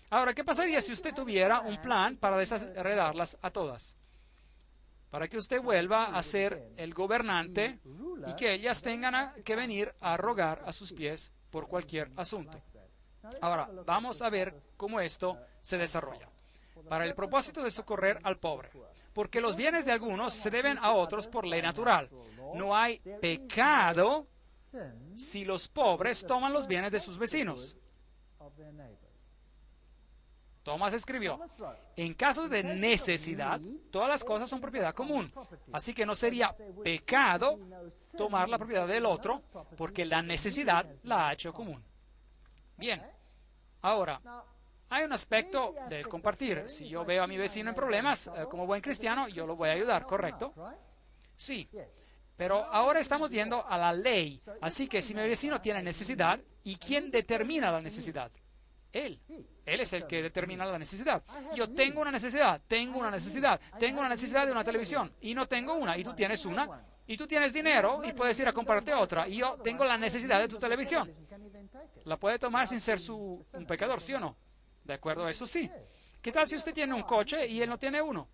Ahora, ¿qué pasaría si usted tuviera un plan para desheredarlas a todas? Para que usted vuelva a ser el gobernante y que ellas tengan que venir a rogar a sus pies por cualquier asunto. Ahora, vamos a ver cómo esto se desarrolla. Para el propósito de socorrer al pobre. Porque los bienes de algunos se deben a otros por ley natural. No hay pecado si los pobres toman los bienes de sus vecinos. Tomás escribió, en caso de necesidad, todas las cosas son propiedad común. Así que no sería pecado tomar la propiedad del otro, porque la necesidad la ha hecho común. Bien, ahora, hay un aspecto del compartir. Si yo veo a mi vecino en problemas, como buen cristiano, yo lo voy a ayudar, ¿correcto? Sí, pero ahora estamos yendo a la ley. Así que si mi vecino tiene necesidad, ¿y quién determina la necesidad? Él. Él es el que determina la necesidad. Yo tengo una necesidad de una televisión, y no tengo una, y tú tienes una. Y tú tienes dinero y puedes ir a comprarte otra. Y yo tengo la necesidad de tu televisión. ¿La puede tomar sin ser un pecador, sí o no? De acuerdo a eso, sí. ¿Qué tal si usted tiene un coche y él no tiene uno?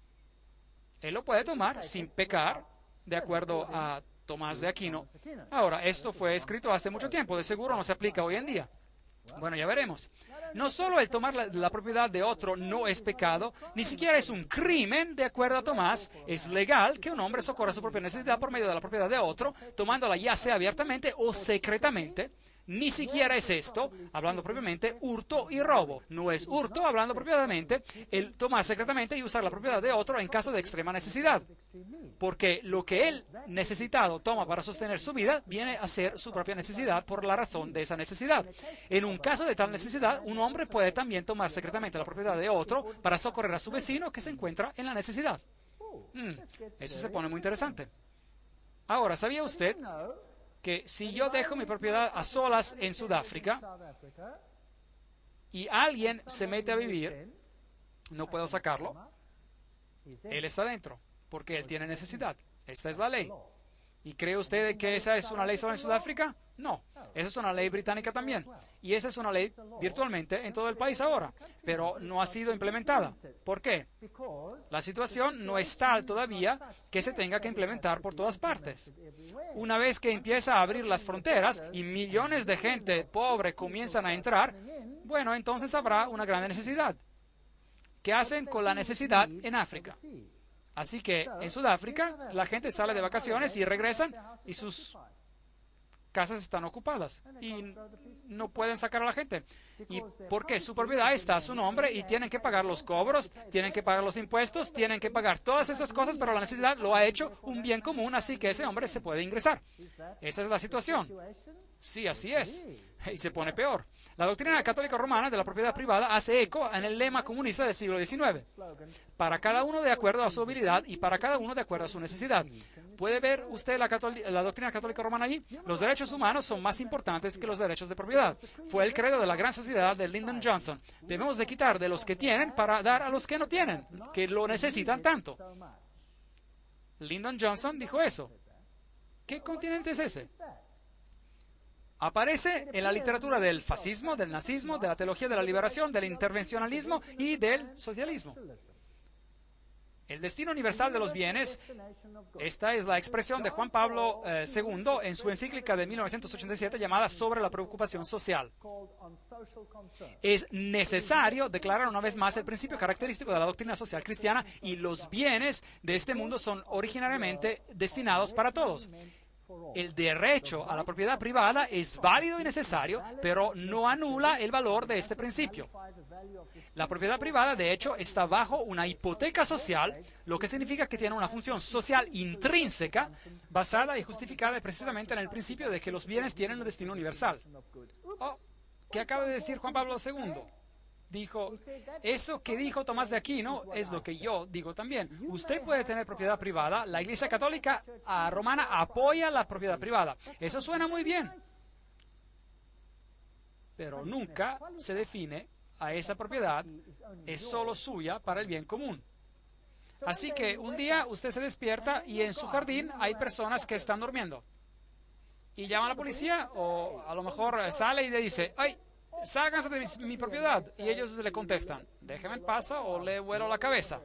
Él lo puede tomar sin pecar, de acuerdo a Tomás de Aquino. Ahora, esto fue escrito hace mucho tiempo. De seguro no se aplica hoy en día. Bueno, ya veremos. No solo el tomar la propiedad de otro no es pecado, ni siquiera es un crimen, de acuerdo a Tomás. Es legal que un hombre socorra su propia necesidad por medio de la propiedad de otro, tomándola ya sea abiertamente o secretamente. Ni siquiera es esto, hablando propiamente, hurto y robo. No es hurto, hablando propiamente, el tomar secretamente y usar la propiedad de otro en caso de extrema necesidad. Porque lo que él necesitado toma para sostener su vida viene a ser su propia necesidad por la razón de esa necesidad. En un caso de tal necesidad, un hombre puede también tomar secretamente la propiedad de otro para socorrer a su vecino que se encuentra en la necesidad. Eso se pone muy interesante. Ahora, ¿sabía usted que si yo dejo mi propiedad a solas en Sudáfrica y alguien se mete a vivir, no puedo sacarlo? Él está dentro, porque él tiene necesidad. Esta es la ley. ¿Y cree usted que esa es una ley solo en Sudáfrica? No, esa es una ley británica también. Y esa es una ley virtualmente en todo el país ahora, pero no ha sido implementada. ¿Por qué? La situación no es tal todavía que se tenga que implementar por todas partes. Una vez que empieza a abrir las fronteras y millones de gente pobre comienzan a entrar, bueno, entonces habrá una gran necesidad. ¿Qué hacen con la necesidad en África? Así que en Sudáfrica la gente sale de vacaciones y regresan y sus casas están ocupadas y no pueden sacar a la gente. ¿Y por qué? Su propiedad está a su nombre y tienen que pagar los cobros, tienen que pagar los impuestos, tienen que pagar todas estas cosas, pero la necesidad lo ha hecho un bien común, así que ese hombre se puede ingresar. Esa es la situación. Sí, así es. Y se pone peor. La doctrina católica romana de la propiedad privada hace eco en el lema comunista del siglo XIX. Para cada uno de acuerdo a su habilidad y para cada uno de acuerdo a su necesidad. ¿Puede ver usted la doctrina católica romana allí? Los derechos humanos son más importantes que los derechos de propiedad. Fue el credo de la gran sociedad de Lyndon Johnson. Debemos de quitar de los que tienen para dar a los que no tienen, que lo necesitan tanto. Lyndon Johnson dijo eso. ¿Qué continente es ese? Aparece en la literatura del fascismo, del nazismo, de la teología de la liberación, del intervencionalismo y del socialismo. El destino universal de los bienes, esta es la expresión de Juan Pablo II en su encíclica de 1987 llamada Sobre la preocupación social. Es necesario declarar una vez más el principio característico de la doctrina social cristiana y los bienes de este mundo son originariamente destinados para todos. El derecho a la propiedad privada es válido y necesario, pero no anula el valor de este principio. La propiedad privada, de hecho, está bajo una hipoteca social, lo que significa que tiene una función social intrínseca, basada y justificada precisamente en el principio de que los bienes tienen un destino universal. ¿Qué acaba de decir Juan Pablo II? Dijo, eso que dijo Tomás de Aquino es lo que yo digo también. Usted puede tener propiedad privada, la Iglesia Católica Romana apoya la propiedad privada. Eso suena muy bien, pero nunca se define a esa propiedad, es solo suya para el bien común. Así que un día usted se despierta y en su jardín hay personas que están durmiendo. Y llama a la policía o a lo mejor sale y le dice, ¡ay! Sáquense de mi propiedad. Y ellos le contestan, déjeme en paz o le vuelo la cabeza.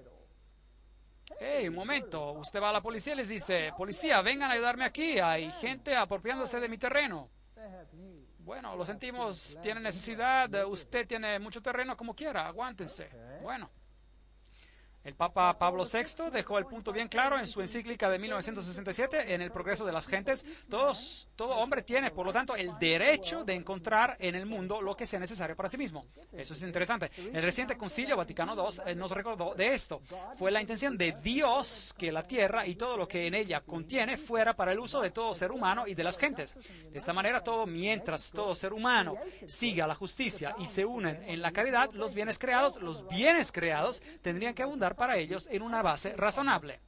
Un momento, usted va a la policía y les dice, policía, vengan a ayudarme aquí, hay gente apropiándose de mi terreno. Bueno, lo sentimos, tiene necesidad, usted tiene mucho terreno, como quiera, aguántense. Bueno. El Papa Pablo VI dejó el punto bien claro en su encíclica de 1967, en el progreso de las gentes. Todo hombre tiene, por lo tanto, el derecho de encontrar en el mundo lo que sea necesario para sí mismo. Eso es interesante. El reciente Concilio Vaticano II nos recordó de esto. Fue la intención de Dios que la tierra y todo lo que en ella contiene fuera para el uso de todo ser humano y de las gentes. De esta manera, mientras todo ser humano siga la justicia y se unen en la caridad, los bienes creados tendrían que abundar para ellos en una base razonable.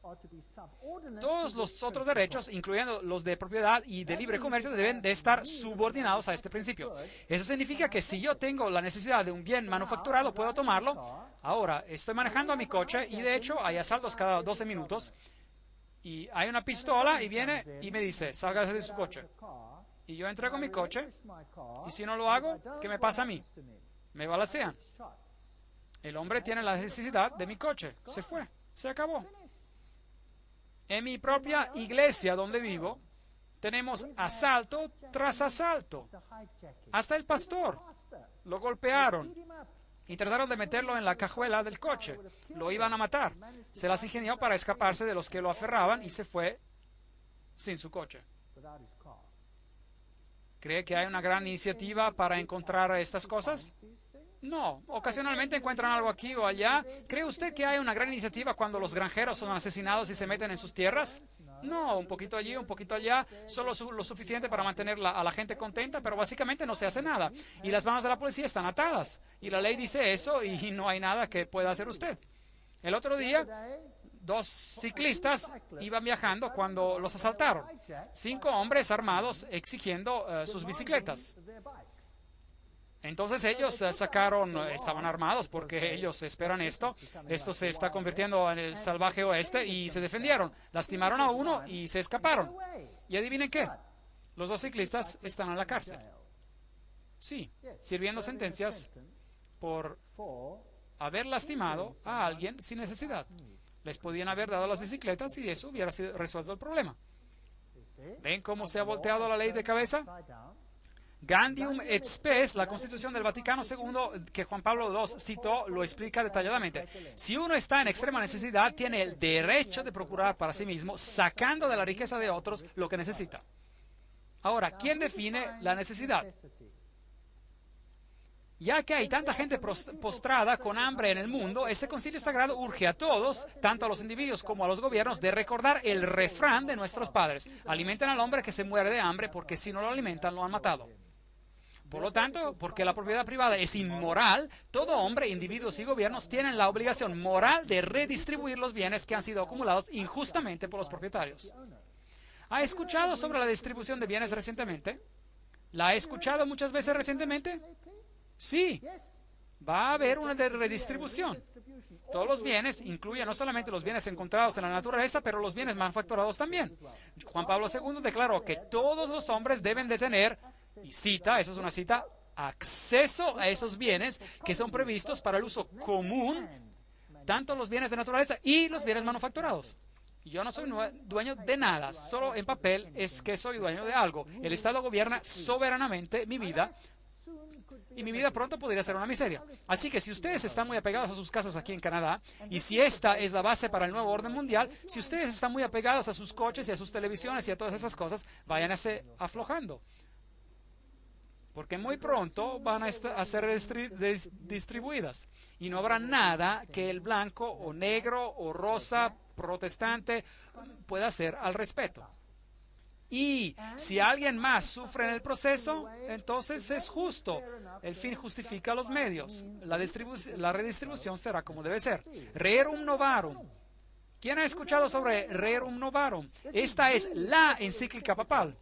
Todos los otros derechos, incluyendo los de propiedad y de libre comercio, deben de estar subordinados a este principio. Eso significa que si yo tengo la necesidad de un bien manufacturado, puedo tomarlo. Ahora, estoy manejando mi coche y de hecho hay asaltos cada 12 minutos y hay una pistola y viene y me dice, sálgase de su coche. Y yo entrego mi coche y si no lo hago, ¿qué me pasa a mí? Me balacean. El hombre tiene la necesidad de mi coche. Se fue. Se acabó. En mi propia iglesia donde vivo, tenemos asalto tras asalto. Hasta el pastor lo golpearon y trataron de meterlo en la cajuela del coche. Lo iban a matar. Se las ingenió para escaparse de los que lo aferraban y se fue sin su coche. ¿Cree que hay una gran iniciativa para encontrar estas cosas? No, ocasionalmente encuentran algo aquí o allá. ¿Cree usted que hay una gran iniciativa cuando los granjeros son asesinados y se meten en sus tierras? No, un poquito allí, un poquito allá, solo lo suficiente para mantener a la gente contenta, pero básicamente no se hace nada. Y las manos de la policía están atadas. Y la ley dice eso y no hay nada que pueda hacer usted. El otro día, 2 ciclistas iban viajando cuando los asaltaron. 5 hombres armados exigiendo sus bicicletas. Entonces ellos estaban armados porque ellos esperan esto se está convirtiendo en el salvaje oeste y se defendieron, lastimaron a uno y se escaparon. Y adivinen qué, los 2 ciclistas están en la cárcel. Sí, sirviendo sentencias por haber lastimado a alguien sin necesidad. Les podían haber dado las bicicletas y eso hubiera resuelto el problema. ¿Ven cómo se ha volteado la ley de cabeza? Gaudium et Spes, la Constitución del Vaticano II que Juan Pablo II citó, lo explica detalladamente. Si uno está en extrema necesidad, tiene el derecho de procurar para sí mismo, sacando de la riqueza de otros lo que necesita. Ahora, ¿quién define la necesidad? Ya que hay tanta gente postrada con hambre en el mundo, este concilio sagrado urge a todos, tanto a los individuos como a los gobiernos, de recordar el refrán de nuestros padres. Alimenten al hombre que se muere de hambre, porque si no lo alimentan, lo han matado. Por lo tanto, porque la propiedad privada es inmoral, todo hombre, individuos y gobiernos tienen la obligación moral de redistribuir los bienes que han sido acumulados injustamente por los propietarios. ¿Ha escuchado sobre la distribución de bienes recientemente? ¿La ha escuchado muchas veces recientemente? Sí, va a haber una redistribución. Todos los bienes incluyen no solamente los bienes encontrados en la naturaleza, pero los bienes manufacturados también. Juan Pablo II declaró que todos los hombres deben de tener, y cita, eso es una cita, acceso a esos bienes que son previstos para el uso común, tanto los bienes de naturaleza y los bienes manufacturados. Yo no soy dueño de nada, solo en papel es que soy dueño de algo. El Estado gobierna soberanamente mi vida, y mi vida pronto podría ser una miseria. Así que si ustedes están muy apegados a sus casas aquí en Canadá, y si esta es la base para el nuevo orden mundial, si ustedes están muy apegados a sus coches y a sus televisiones y a todas esas cosas, váyanse aflojando. Porque muy pronto van a ser distribuidas. Y no habrá nada que el blanco o negro o rosa protestante pueda hacer al respecto. Y si alguien más sufre en el proceso, entonces es justo. El fin justifica los medios. La redistribución será como debe ser. Rerum novarum. ¿Quién ha escuchado sobre Rerum novarum? Esta es la encíclica papal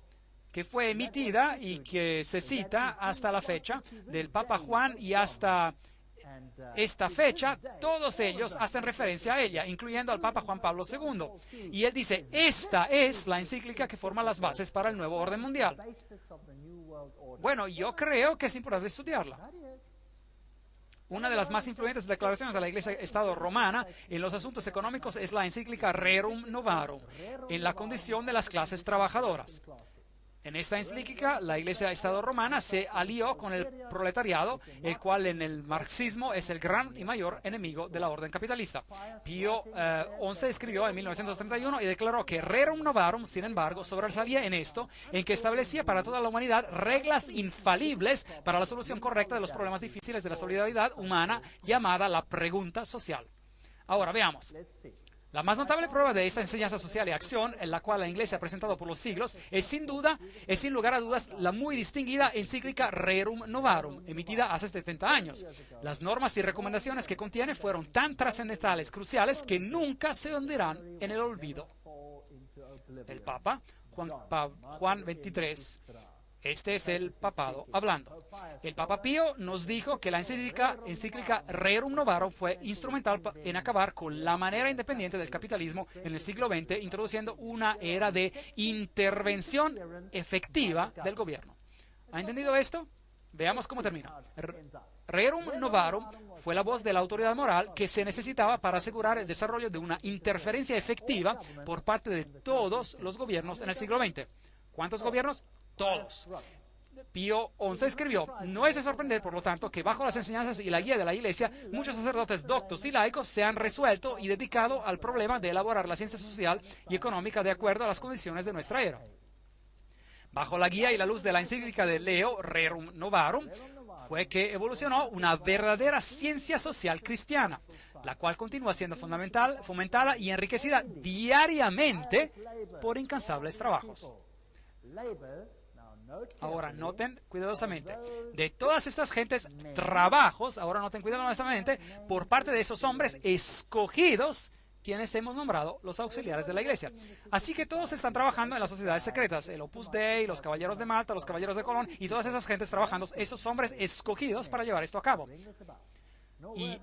que fue emitida y que se cita hasta la fecha del Papa Juan y hasta esta fecha, todos ellos hacen referencia a ella, incluyendo al Papa Juan Pablo II. Y él dice, esta es la encíclica que forma las bases para el nuevo orden mundial. Bueno, yo creo que es importante estudiarla. Una de las más influyentes declaraciones de la Iglesia-Estado romana en los asuntos económicos es la encíclica Rerum Novarum, en la condición de las clases trabajadoras. En esta encíclica, la Iglesia-Estado romana se alió con el proletariado, el cual en el marxismo es el gran y mayor enemigo de la orden capitalista. Pío XI escribió en 1931 y declaró que Rerum Novarum, sin embargo, sobresalía en esto, en que establecía para toda la humanidad reglas infalibles para la solución correcta de los problemas difíciles de la solidaridad humana, llamada la pregunta social. Ahora, veamos. La más notable prueba de esta enseñanza social y acción, en la cual la Iglesia ha presentado por los siglos, es sin lugar a dudas, la muy distinguida encíclica Rerum Novarum, emitida hace 70 años. Las normas y recomendaciones que contiene fueron tan trascendentales, cruciales, que nunca se hundirán en el olvido. El Papa, Juan XXIII, este es el papado hablando. El Papa Pío nos dijo que la encíclica Rerum Novarum fue instrumental en acabar con la manera independiente del capitalismo en el siglo XX, introduciendo una era de intervención efectiva del gobierno. ¿Ha entendido esto? Veamos cómo termina. Rerum Novarum fue la voz de la autoridad moral que se necesitaba para asegurar el desarrollo de una interferencia efectiva por parte de todos los gobiernos en el siglo XX. ¿Cuántos gobiernos? Todos. Pío XI escribió, no es de sorprender, por lo tanto, que bajo las enseñanzas y la guía de la Iglesia, muchos sacerdotes doctos y laicos se han resuelto y dedicado al problema de elaborar la ciencia social y económica de acuerdo a las condiciones de nuestra era. Bajo la guía y la luz de la encíclica de Leo, Rerum Novarum, fue que evolucionó una verdadera ciencia social cristiana, la cual continúa siendo fomentada y enriquecida diariamente por incansables trabajos. Ahora noten cuidadosamente, de todas estas gentes, trabajos, ahora noten cuidadosamente, por parte de esos hombres escogidos, quienes hemos nombrado los auxiliares de la Iglesia. Así que todos están trabajando en las sociedades secretas, el Opus Dei, los Caballeros de Malta, los Caballeros de Colón, y todas esas gentes trabajando, esos hombres escogidos para llevar esto a cabo. Y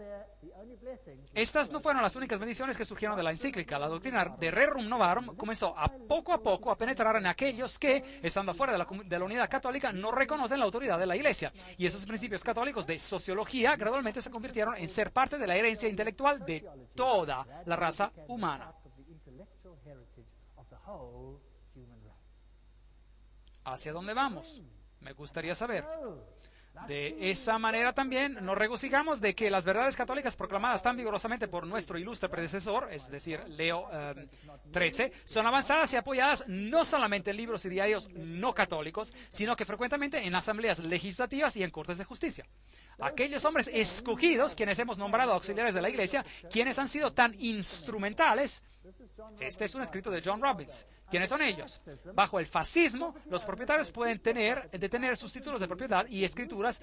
estas no fueron las únicas bendiciones que surgieron de la encíclica. La doctrina de Rerum Novarum comenzó a poco a penetrar en aquellos que, estando fuera de la unidad católica, no reconocen la autoridad de la Iglesia. Y esos principios católicos de sociología gradualmente se convirtieron en ser parte de la herencia intelectual de toda la raza humana. ¿Hacia dónde vamos? Me gustaría saber. De esa manera también nos regocijamos de que las verdades católicas proclamadas tan vigorosamente por nuestro ilustre predecesor, es decir, Leo XIII, son avanzadas y apoyadas no solamente en libros y diarios no católicos, sino que frecuentemente en asambleas legislativas y en cortes de justicia. Aquellos hombres escogidos, quienes hemos nombrado auxiliares de la Iglesia, quienes han sido tan instrumentales. Este es un escrito de John Robbins. ¿Quiénes son ellos? Bajo el fascismo, los propietarios pueden detener sus títulos de propiedad y escrituras,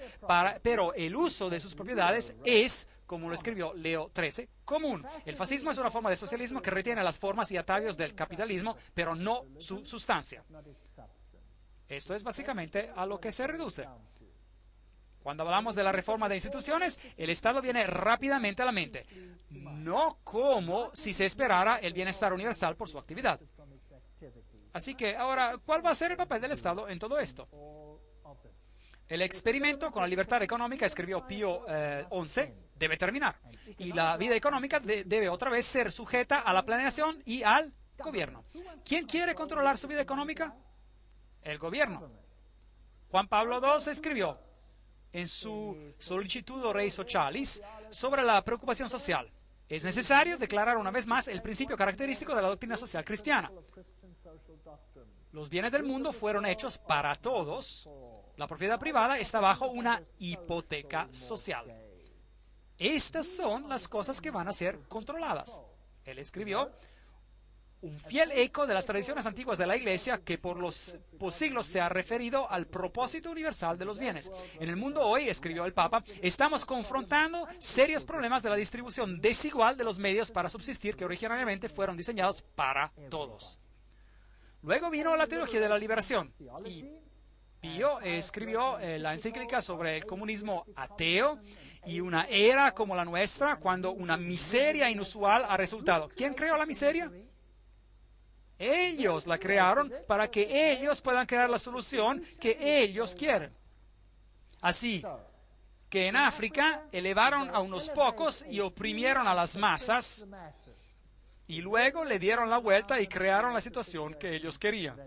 pero el uso de sus propiedades es, como lo escribió Leo XIII, común. El fascismo es una forma de socialismo que retiene las formas y atavios del capitalismo, pero no su sustancia. Esto es básicamente a lo que se reduce. Cuando hablamos de la reforma de instituciones, el Estado viene rápidamente a la mente, no como si se esperara el bienestar universal por su actividad. Así que, ahora, ¿cuál va a ser el papel del Estado en todo esto? El experimento con la libertad económica, escribió Pío XI, debe terminar. Y la vida económica debe otra vez ser sujeta a la planeación y al gobierno. ¿Quién quiere controlar su vida económica? El gobierno. Juan Pablo II escribió en su Sollicitudo Rei Socialis sobre la preocupación social. Es necesario declarar una vez más el principio característico de la doctrina social cristiana. Los bienes del mundo fueron hechos para todos. La propiedad privada está bajo una hipoteca social. Estas son las cosas que van a ser controladas. Él escribió un fiel eco de las tradiciones antiguas de la Iglesia que por siglos se ha referido al propósito universal de los bienes. En el mundo hoy, escribió el Papa, estamos confrontando serios problemas de la distribución desigual de los medios para subsistir que originariamente fueron diseñados para todos. Luego vino la teología de la liberación y Pío escribió la encíclica sobre el comunismo ateo y una era como la nuestra cuando una miseria inusual ha resultado. ¿Quién creó la miseria? Ellos la crearon para que ellos puedan crear la solución que ellos quieren. Así que en África elevaron a unos pocos y oprimieron a las masas y luego le dieron la vuelta y crearon la situación que ellos querían.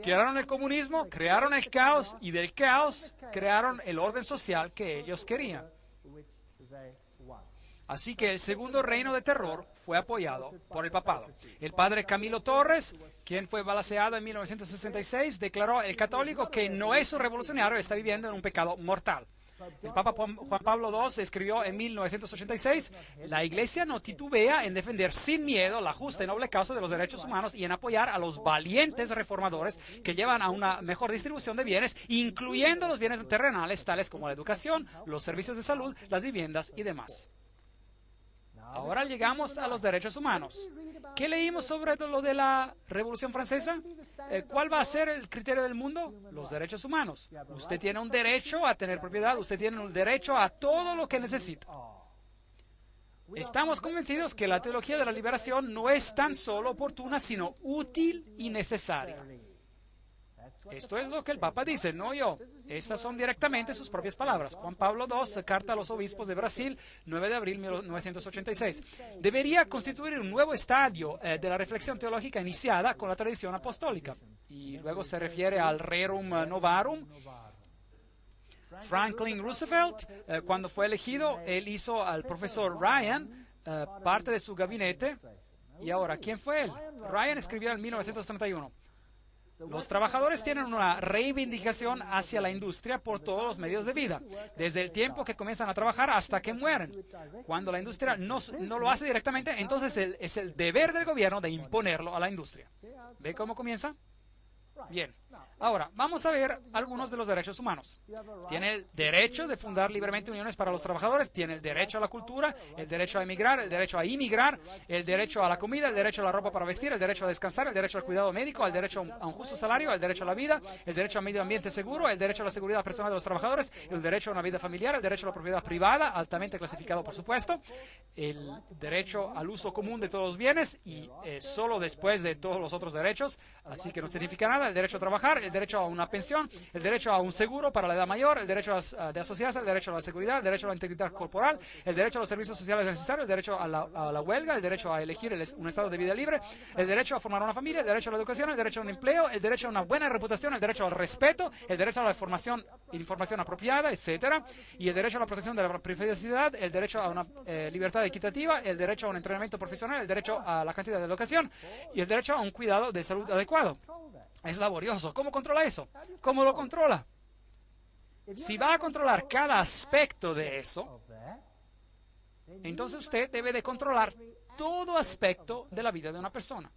Crearon el comunismo, crearon el caos y del caos crearon el orden social que ellos querían. Así que el segundo reino de terror fue apoyado por el papado. El padre Camilo Torres, quien fue balaceado en 1966, declaró el católico que no es un revolucionario, está viviendo en un pecado mortal. El Papa Juan Pablo II escribió en 1986, la Iglesia no titubea en defender sin miedo la justa y noble causa de los derechos humanos y en apoyar a los valientes reformadores que llevan a una mejor distribución de bienes, incluyendo los bienes terrenales, tales como la educación, los servicios de salud, las viviendas y demás. Ahora llegamos a los derechos humanos. ¿Qué leímos sobre lo de la Revolución Francesa? ¿Cuál va a ser el criterio del mundo? Los derechos humanos. Usted tiene un derecho a tener propiedad, usted tiene un derecho a todo lo que necesita. Estamos convencidos que la teología de la liberación no es tan solo oportuna, sino útil y necesaria. Esto es lo que el Papa dice, no yo. Estas son directamente sus propias palabras. Juan Pablo II, carta a los obispos de Brasil, 9 de abril de 1986. Debería constituir un nuevo estadio de la reflexión teológica iniciada con la tradición apostólica. Y luego se refiere al Rerum Novarum. Franklin Roosevelt, cuando fue elegido, él hizo al profesor Ryan parte de su gabinete. Y ahora, ¿quién fue él? Ryan escribió en 1931. Los trabajadores tienen una reivindicación hacia la industria por todos los medios de vida, desde el tiempo que comienzan a trabajar hasta que mueren. Cuando la industria no lo hace directamente, entonces es el deber del gobierno de imponerlo a la industria. ¿Ve cómo comienza? Bien. Ahora, vamos a ver algunos de los derechos humanos. Tiene el derecho de fundar libremente uniones para los trabajadores, tiene el derecho a la cultura, el derecho a emigrar, el derecho a inmigrar, el derecho a la comida, el derecho a la ropa para vestir, el derecho a descansar, el derecho al cuidado médico, el derecho a un justo salario, el derecho a la vida, el derecho a medio ambiente seguro, el derecho a la seguridad personal de los trabajadores, el derecho a una vida familiar, el derecho a la propiedad privada, altamente clasificado por supuesto, el derecho al uso común de todos los bienes y solo después de todos los otros derechos, así que no significa nada, el derecho a trabajar, el derecho a una pensión, el derecho a un seguro para la edad mayor, el derecho de asociarse, el derecho a la seguridad, el derecho a la integridad corporal, el derecho a los servicios sociales necesarios, el derecho a la huelga, el derecho a elegir un estado de vida libre, el derecho a formar una familia, el derecho a la educación, el derecho a un empleo, el derecho a una buena reputación, el derecho al respeto, el derecho a la información apropiada, etcétera, y el derecho a la protección de la privacidad, el derecho a una libertad equitativa, el derecho a un entrenamiento profesional, el derecho a la cantidad de educación y el derecho a un cuidado de salud adecuado. Es laborioso. ¿Cómo controla eso? ¿Cómo lo controla? Si va a controlar cada aspecto de eso, entonces usted debe de controlar todo aspecto de la vida de una persona.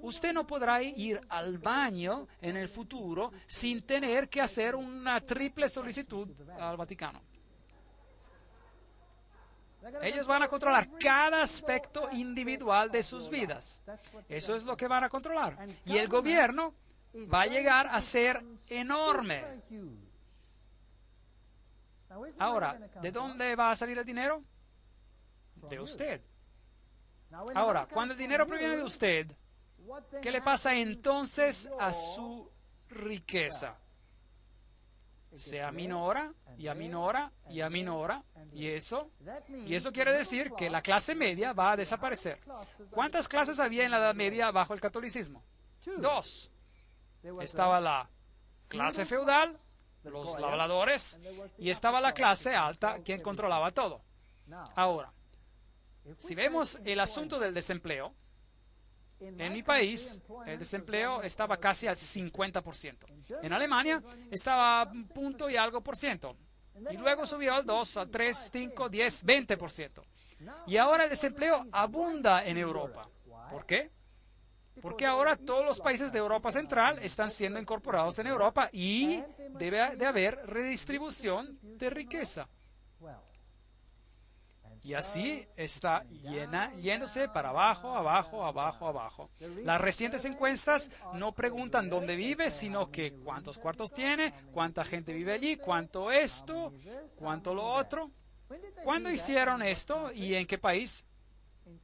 Usted no podrá ir al baño en el futuro sin tener que hacer una triple solicitud al Vaticano. Ellos van a controlar cada aspecto individual de sus vidas. Eso es lo que van a controlar. Y el gobierno va a llegar a ser enorme. Ahora, ¿de dónde va a salir el dinero? De usted. Ahora, cuando el dinero proviene de usted, ¿qué le pasa entonces a su riqueza? Se aminora y aminora y aminora y eso quiere decir que la clase media va a desaparecer. ¿Cuántas clases había en la Edad Media bajo el catolicismo? 2. Estaba la clase feudal, los labradores, y estaba la clase alta, quien controlaba todo. Ahora, si vemos el asunto del desempleo, en mi país, el desempleo estaba casi al 50%. En Alemania estaba punto y algo por ciento. Y luego subió al 2, al 3, 5, 10, 20%. Y ahora el desempleo abunda en Europa. ¿Por qué? Porque ahora todos los países de Europa Central están siendo incorporados en Europa y debe de haber redistribución de riqueza. Y así está yéndose para abajo, abajo, abajo, abajo. Las recientes encuestas no preguntan dónde vive, sino que cuántos cuartos tiene, cuánta gente vive allí, cuánto esto, cuánto lo otro. ¿Cuándo hicieron esto y en qué país?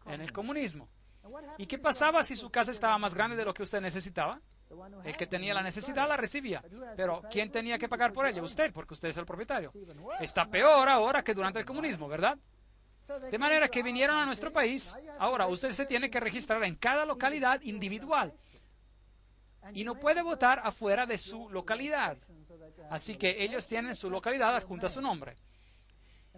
En el comunismo. ¿Y qué pasaba si su casa estaba más grande de lo que usted necesitaba? El que tenía la necesidad la recibía. Pero ¿quién tenía que pagar por ella? Usted, porque usted es el propietario. Está peor ahora que durante el comunismo, ¿verdad? De manera que vinieron a nuestro país. Ahora, usted se tiene que registrar en cada localidad individual. Y no puede votar afuera de su localidad. Así que ellos tienen su localidad adjunta a su nombre.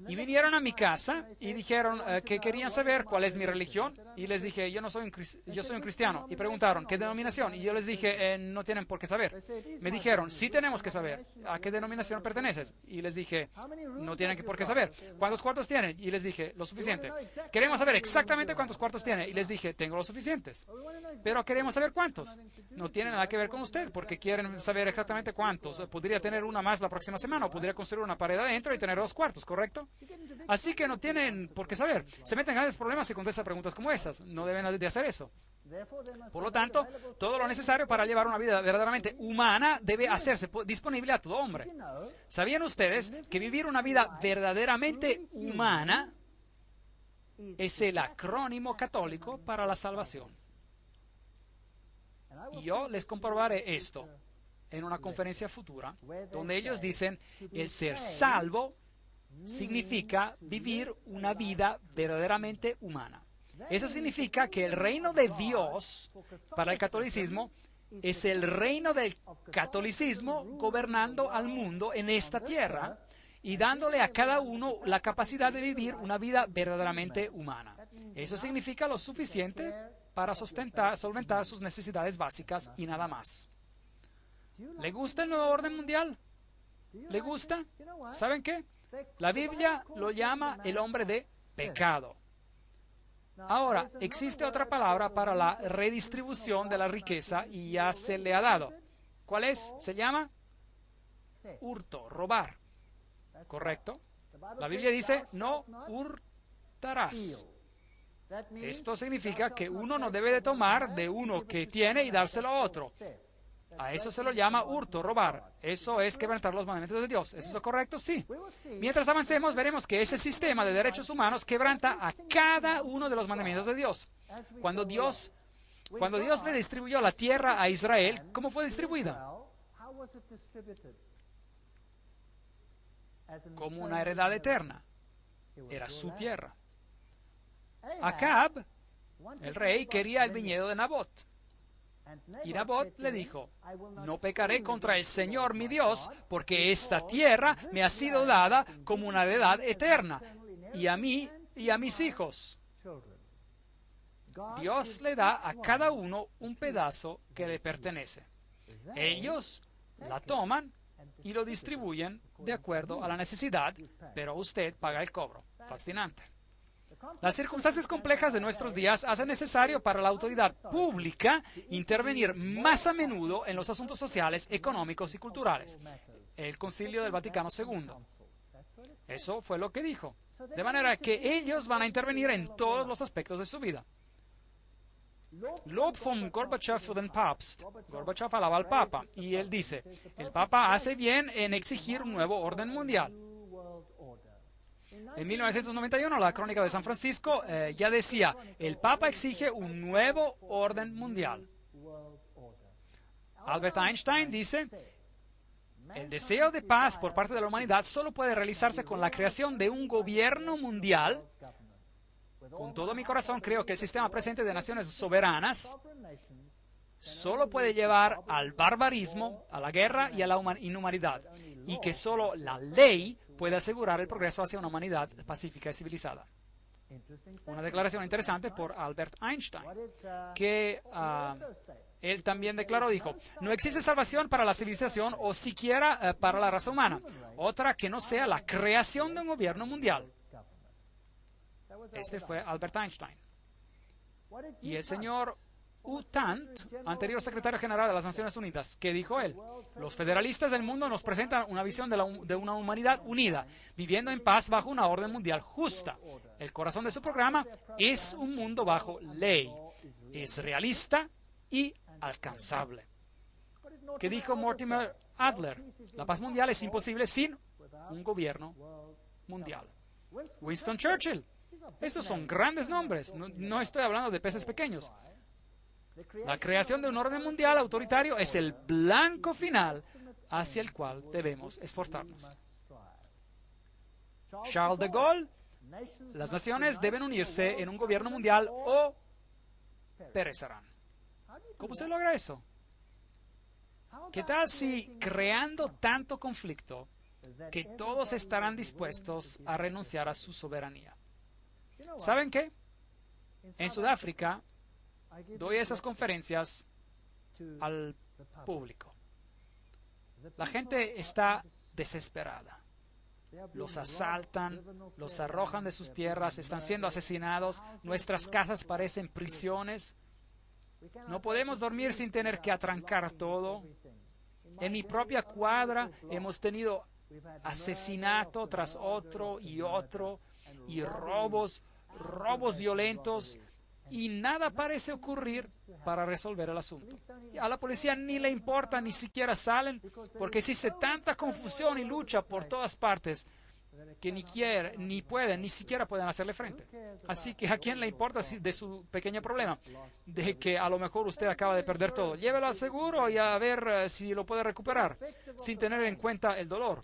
Y vinieron a mi casa y dijeron que querían saber cuál es mi religión. Y les dije, yo soy un cristiano. Y preguntaron, ¿qué denominación? Y yo les dije, no tienen por qué saber. Me dijeron, sí tenemos que saber. ¿A qué denominación perteneces? Y les dije, no tienen por qué saber. ¿Cuántos cuartos tienen? Y les dije, lo suficiente. Queremos saber exactamente cuántos cuartos tiene. Y les dije, tengo los suficientes. Pero queremos saber cuántos. No tiene nada que ver con usted, porque quieren saber exactamente cuántos. Podría tener una más la próxima semana, o podría construir una pared adentro y tener 2 cuartos, ¿correcto? Así que no tienen por qué saber. Se meten en grandes problemas si contestan preguntas como esas. No deben de hacer eso. Por lo tanto, todo lo necesario para llevar una vida verdaderamente humana debe hacerse disponible a todo hombre. ¿Sabían ustedes que vivir una vida verdaderamente humana es el acrónimo católico para la salvación? Y yo les comprobaré esto en una conferencia futura, donde ellos dicen, el ser salvo significa vivir una vida verdaderamente humana. Eso significa que el reino de Dios para el catolicismo es el reino del catolicismo gobernando al mundo en esta tierra y dándole a cada uno la capacidad de vivir una vida verdaderamente humana. Eso significa lo suficiente para solventar sus necesidades básicas y nada más. ¿Le gusta el nuevo orden mundial? ¿Le gusta? ¿Saben qué? La Biblia lo llama el hombre de pecado. Ahora, existe otra palabra para la redistribución de la riqueza y ya se le ha dado. ¿Cuál es? Se llama hurto, robar. ¿Correcto? La Biblia dice, no hurtarás. Esto significa que uno no debe de tomar de uno que tiene y dárselo a otro. A eso se lo llama hurto, robar. Eso es quebrantar los mandamientos de Dios. ¿Es eso correcto? Sí. Mientras avancemos, veremos que ese sistema de derechos humanos quebranta a cada uno de los mandamientos de Dios. Cuando Dios le distribuyó la tierra a Israel, ¿cómo fue distribuida? Como una heredad eterna. Era su tierra. Acab, el rey, quería el viñedo de Nabot. Y Nabot le dijo, no pecaré contra el Señor mi Dios, porque esta tierra me ha sido dada como una heredad eterna, y a mí y a mis hijos. Dios le da a cada uno un pedazo que le pertenece. Ellos la toman y lo distribuyen de acuerdo a la necesidad, pero usted paga el cobro. Fascinante. Las circunstancias complejas de nuestros días hacen necesario para la autoridad pública intervenir más a menudo en los asuntos sociales, económicos y culturales. El Concilio del Vaticano II. Eso fue lo que dijo. De manera que ellos van a intervenir en todos los aspectos de su vida. Lob von Gorbachev für den Papst. Gorbachev alaba al Papa y él dice, el Papa hace bien en exigir un nuevo orden mundial. En 1991, la Crónica de San Francisco ya decía, el Papa exige un nuevo orden mundial. Albert Einstein dice, el deseo de paz por parte de la humanidad solo puede realizarse con la creación de un gobierno mundial. Con todo mi corazón creo que el sistema presente de naciones soberanas solo puede llevar al barbarismo, a la guerra y a la inhumanidad, y que solo la ley puede asegurar el progreso hacia una humanidad pacífica y civilizada. Una declaración interesante por Albert Einstein, que él también declaró, dijo, no existe salvación para la civilización o siquiera para la raza humana, otra que no sea la creación de un gobierno mundial. Este fue Albert Einstein. Y el señor U Thant, anterior secretario general de las Naciones Unidas, ¿qué dijo él? Los federalistas del mundo nos presentan una visión de una humanidad unida, viviendo en paz bajo una orden mundial justa. El corazón de su programa es un mundo bajo ley. Es realista y alcanzable. ¿Qué dijo Mortimer Adler? La paz mundial es imposible sin un gobierno mundial. Winston Churchill. Estos son grandes nombres. No estoy hablando de peces pequeños. La creación de un orden mundial autoritario es el blanco final hacia el cual debemos esforzarnos. Charles de Gaulle, las naciones deben unirse en un gobierno mundial o perecerán. ¿Cómo se logra eso? ¿Qué tal si creando tanto conflicto que todos estarán dispuestos a renunciar a su soberanía? ¿Saben qué? En Sudáfrica doy esas conferencias al público. La gente está desesperada. Los asaltan, los arrojan de sus tierras, están siendo asesinados, nuestras casas parecen prisiones. No podemos dormir sin tener que atrancar todo. En mi propia cuadra hemos tenido asesinato tras otro y robos violentos, y nada parece ocurrir para resolver el asunto. A la policía ni le importa, ni siquiera salen, porque existe tanta confusión y lucha por todas partes que ni pueden, ni siquiera pueden hacerle frente. Así que ¿a quién le importa de su pequeño problema? De que a lo mejor usted acaba de perder todo. Llévelo al seguro y a ver si lo puede recuperar, sin tener en cuenta el dolor.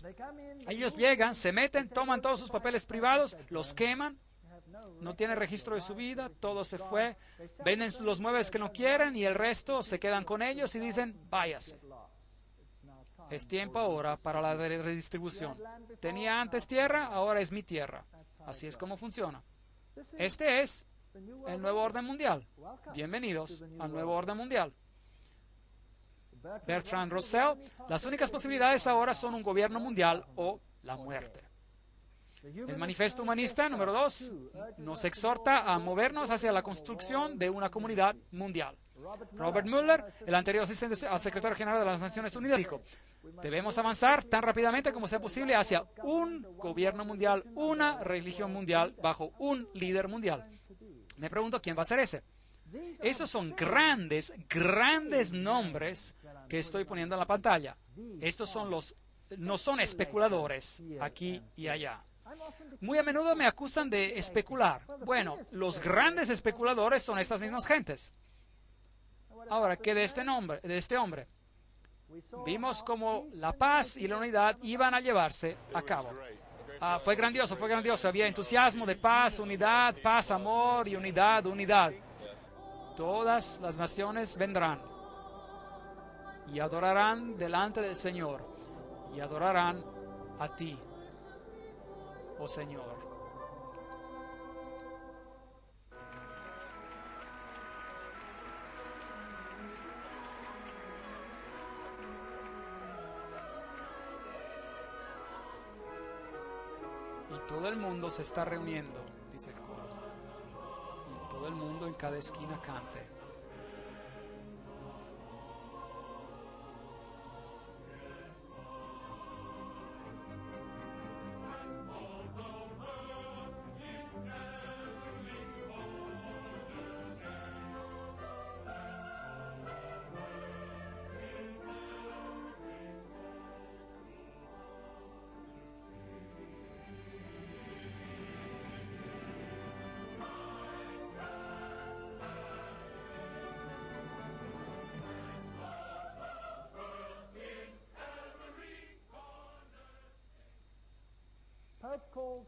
Ellos llegan, se meten, toman todos sus papeles privados, los queman, no tiene registro de su vida, todo se fue, venden los muebles que no quieren y el resto se quedan con ellos y dicen, váyase. Es tiempo ahora para la redistribución. Tenía antes tierra, ahora es mi tierra. Así es como funciona. Este es el nuevo orden mundial. Bienvenidos al nuevo orden mundial. Bertrand Russell, las únicas posibilidades ahora son un gobierno mundial o la muerte. El Manifiesto Humanista número 2 nos exhorta a movernos hacia la construcción de una comunidad mundial. Robert Mueller, el anterior asistente al secretario general de las Naciones Unidas, dijo: debemos avanzar tan rápidamente como sea posible hacia un gobierno mundial, una religión mundial, bajo un líder mundial. Me pregunto, ¿quién va a ser ese? Esos son grandes, grandes nombres que estoy poniendo en la pantalla. Estos son no son especuladores aquí y allá. Muy a menudo me acusan de especular. Bueno, los grandes especuladores son estas mismas gentes. Ahora, ¿qué de este hombre? Vimos cómo la paz y la unidad iban a llevarse a cabo. Fue grandioso, fue grandioso. Había entusiasmo de paz, unidad, paz, amor y unidad, unidad. Todas las naciones vendrán y adorarán delante del Señor y adorarán a ti, oh Señor. Y todo el mundo se está reuniendo, dice el coro. Y todo el mundo en cada esquina cante.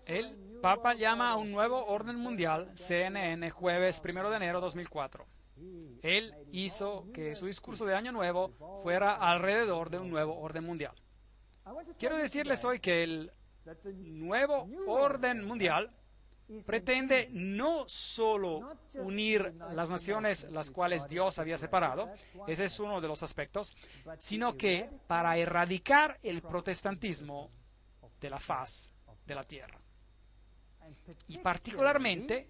El Papa llama a un nuevo orden mundial, CNN, jueves 1 de enero de 2004. Él hizo que su discurso de Año Nuevo fuera alrededor de un nuevo orden mundial. Quiero decirles hoy que el nuevo orden mundial pretende no solo unir las naciones las cuales Dios había separado, ese es uno de los aspectos, sino que para erradicar el protestantismo de la faz de la tierra. Y particularmente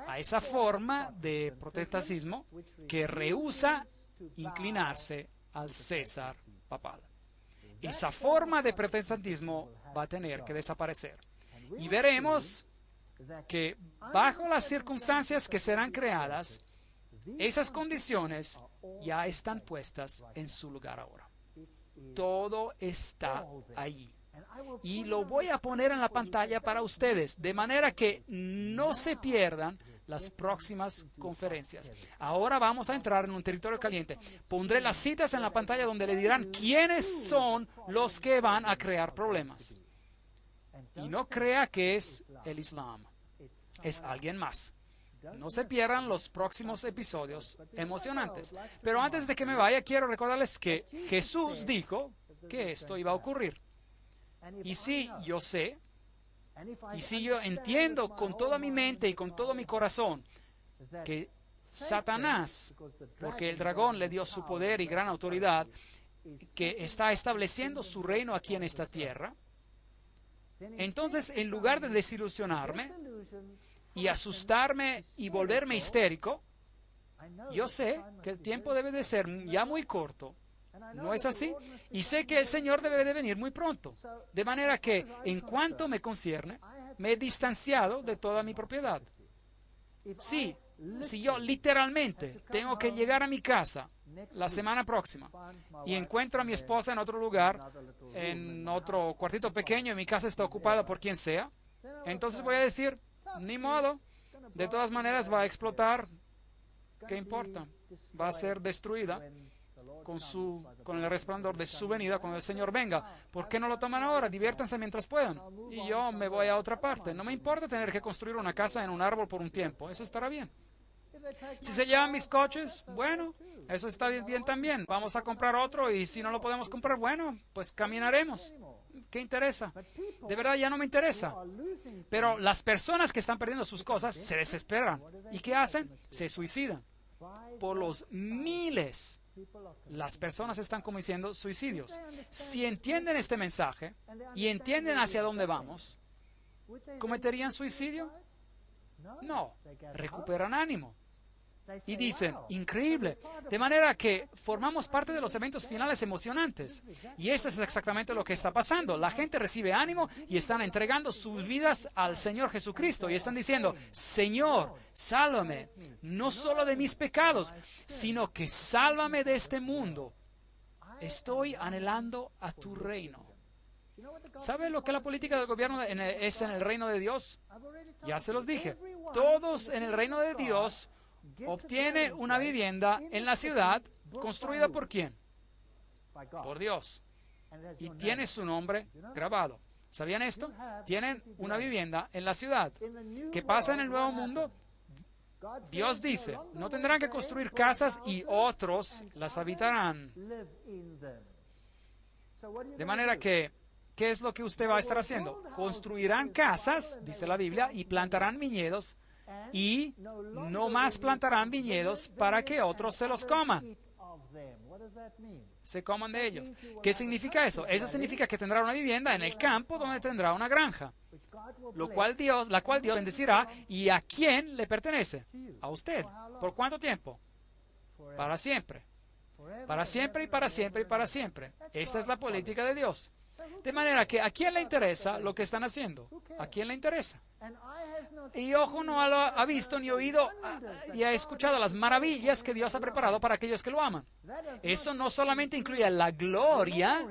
a esa forma de protestantismo que rehúsa inclinarse al César papal. Esa forma de protestantismo va a tener que desaparecer. Y veremos que bajo las circunstancias que serán creadas, esas condiciones ya están puestas en su lugar ahora. Todo está ahí. Y lo voy a poner en la pantalla para ustedes, de manera que no se pierdan las próximas conferencias. Ahora vamos a entrar en un territorio caliente. Pondré las citas en la pantalla donde le dirán quiénes son los que van a crear problemas. Y no crea que es el Islam, es alguien más. No se pierdan los próximos episodios emocionantes. Pero antes de que me vaya, quiero recordarles que Jesús dijo que esto iba a ocurrir. Y si yo sé, y si yo entiendo con toda mi mente y con todo mi corazón que Satanás, porque el dragón le dio su poder y gran autoridad, que está estableciendo su reino aquí en esta tierra, entonces en lugar de desilusionarme y asustarme y volverme histérico, yo sé que el tiempo debe de ser ya muy corto. ¿No es así? Y sé que el Señor debe de venir muy pronto. De manera que, en cuanto me concierne, me he distanciado de toda mi propiedad. Sí, si yo literalmente tengo que llegar a mi casa la semana próxima y encuentro a mi esposa en otro lugar, en otro cuartito pequeño, y mi casa está ocupada por quien sea, entonces voy a decir, ni modo, de todas maneras va a explotar, ¿qué importa? Va a ser destruida con el resplandor de su venida cuando el Señor venga. ¿Por qué no lo toman ahora? Diviértanse mientras puedan. Y yo me voy a otra parte. No me importa tener que construir una casa en un árbol por un tiempo. Eso estará bien. Si se llevan mis coches, bueno, eso está bien también. Vamos a comprar otro y si no lo podemos comprar, bueno, pues caminaremos. ¿Qué interesa? De verdad ya no me interesa. Pero las personas que están perdiendo sus cosas se desesperan. ¿Y qué hacen? Se suicidan. por los miles, las personas están cometiendo suicidios. Si entienden este mensaje y entienden hacia dónde vamos, ¿cometerían suicidio? No, recuperan ánimo. Y dicen, increíble, de manera que formamos parte de los eventos finales emocionantes. Y eso es exactamente lo que está pasando. La gente recibe ánimo y están entregando sus vidas al Señor Jesucristo. Y están diciendo, Señor, sálvame, no solo de mis pecados, sino que sálvame de este mundo. Estoy anhelando a tu reino. ¿Sabe lo que la política del gobierno es en el reino de Dios? Ya se los dije. Todos en el reino de Dios obtiene una vivienda en la ciudad construida ¿por quién? Por Dios. Y tiene su nombre grabado. ¿Sabían esto? Tienen una vivienda en la ciudad. ¿Qué pasa en el nuevo mundo? Dios dice, no tendrán que construir casas y otros las habitarán. De manera que, ¿qué es lo que usted va a estar haciendo? Construirán casas, dice la Biblia, y plantarán viñedos. Y no más plantarán viñedos para que otros se los coman. Se coman de ellos. ¿Qué significa eso? Eso significa que tendrá una vivienda en el campo donde tendrá una granja, la cual Dios bendecirá. ¿Y a quién le pertenece? A usted. ¿Por cuánto tiempo? Para siempre. Para siempre y para siempre y para siempre. Esta es la política de Dios. De manera que, ¿a quién le interesa lo que están haciendo? ¿A quién le interesa? Y ojo no ha visto ni oído y ha escuchado las maravillas que Dios ha preparado para aquellos que lo aman. Eso no solamente incluye la gloria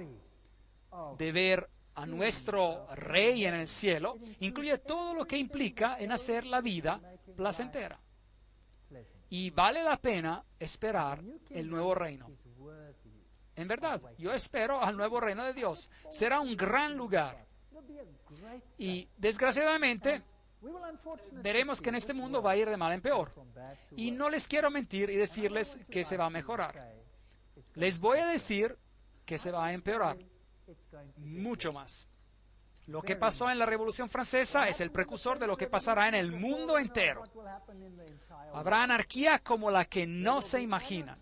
de ver a nuestro Rey en el cielo, incluye todo lo que implica en hacer la vida placentera. Y vale la pena esperar el nuevo reino. En verdad, yo espero al nuevo reino de Dios. Será un gran lugar. Y desgraciadamente, veremos que en este mundo va a ir de mal en peor. Y no les quiero mentir y decirles que se va a mejorar. Les voy a decir que se va a empeorar mucho más. Lo que pasó en la Revolución Francesa es el precursor de lo que pasará en el mundo entero. Habrá anarquía como la que no se imagina.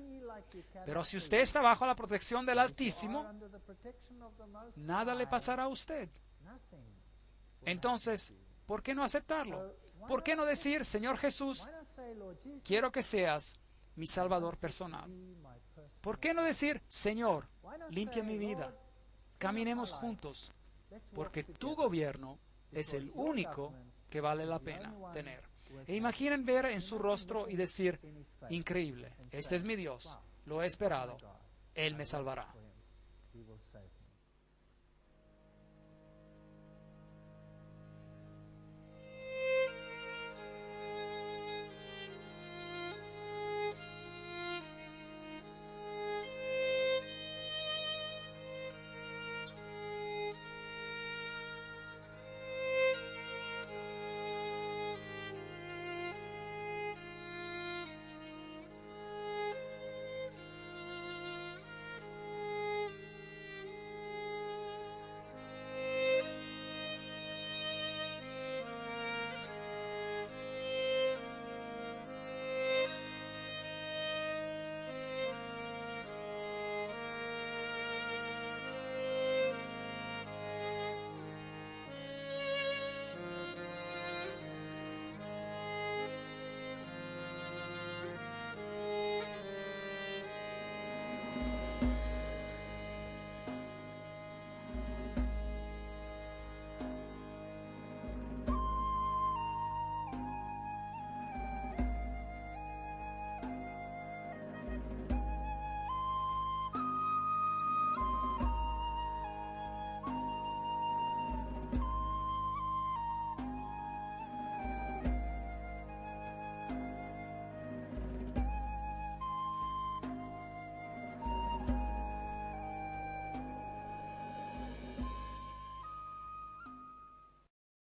Pero si usted está bajo la protección del Altísimo, nada le pasará a usted. Entonces, ¿por qué no aceptarlo? ¿Por qué no decir, Señor Jesús, quiero que seas mi Salvador personal? ¿Por qué no decir, Señor, limpia mi vida, caminemos juntos, porque tu gobierno es el único que vale la pena tener? E imaginen ver en su rostro y decir, increíble, este es mi Dios, lo he esperado, Él me salvará.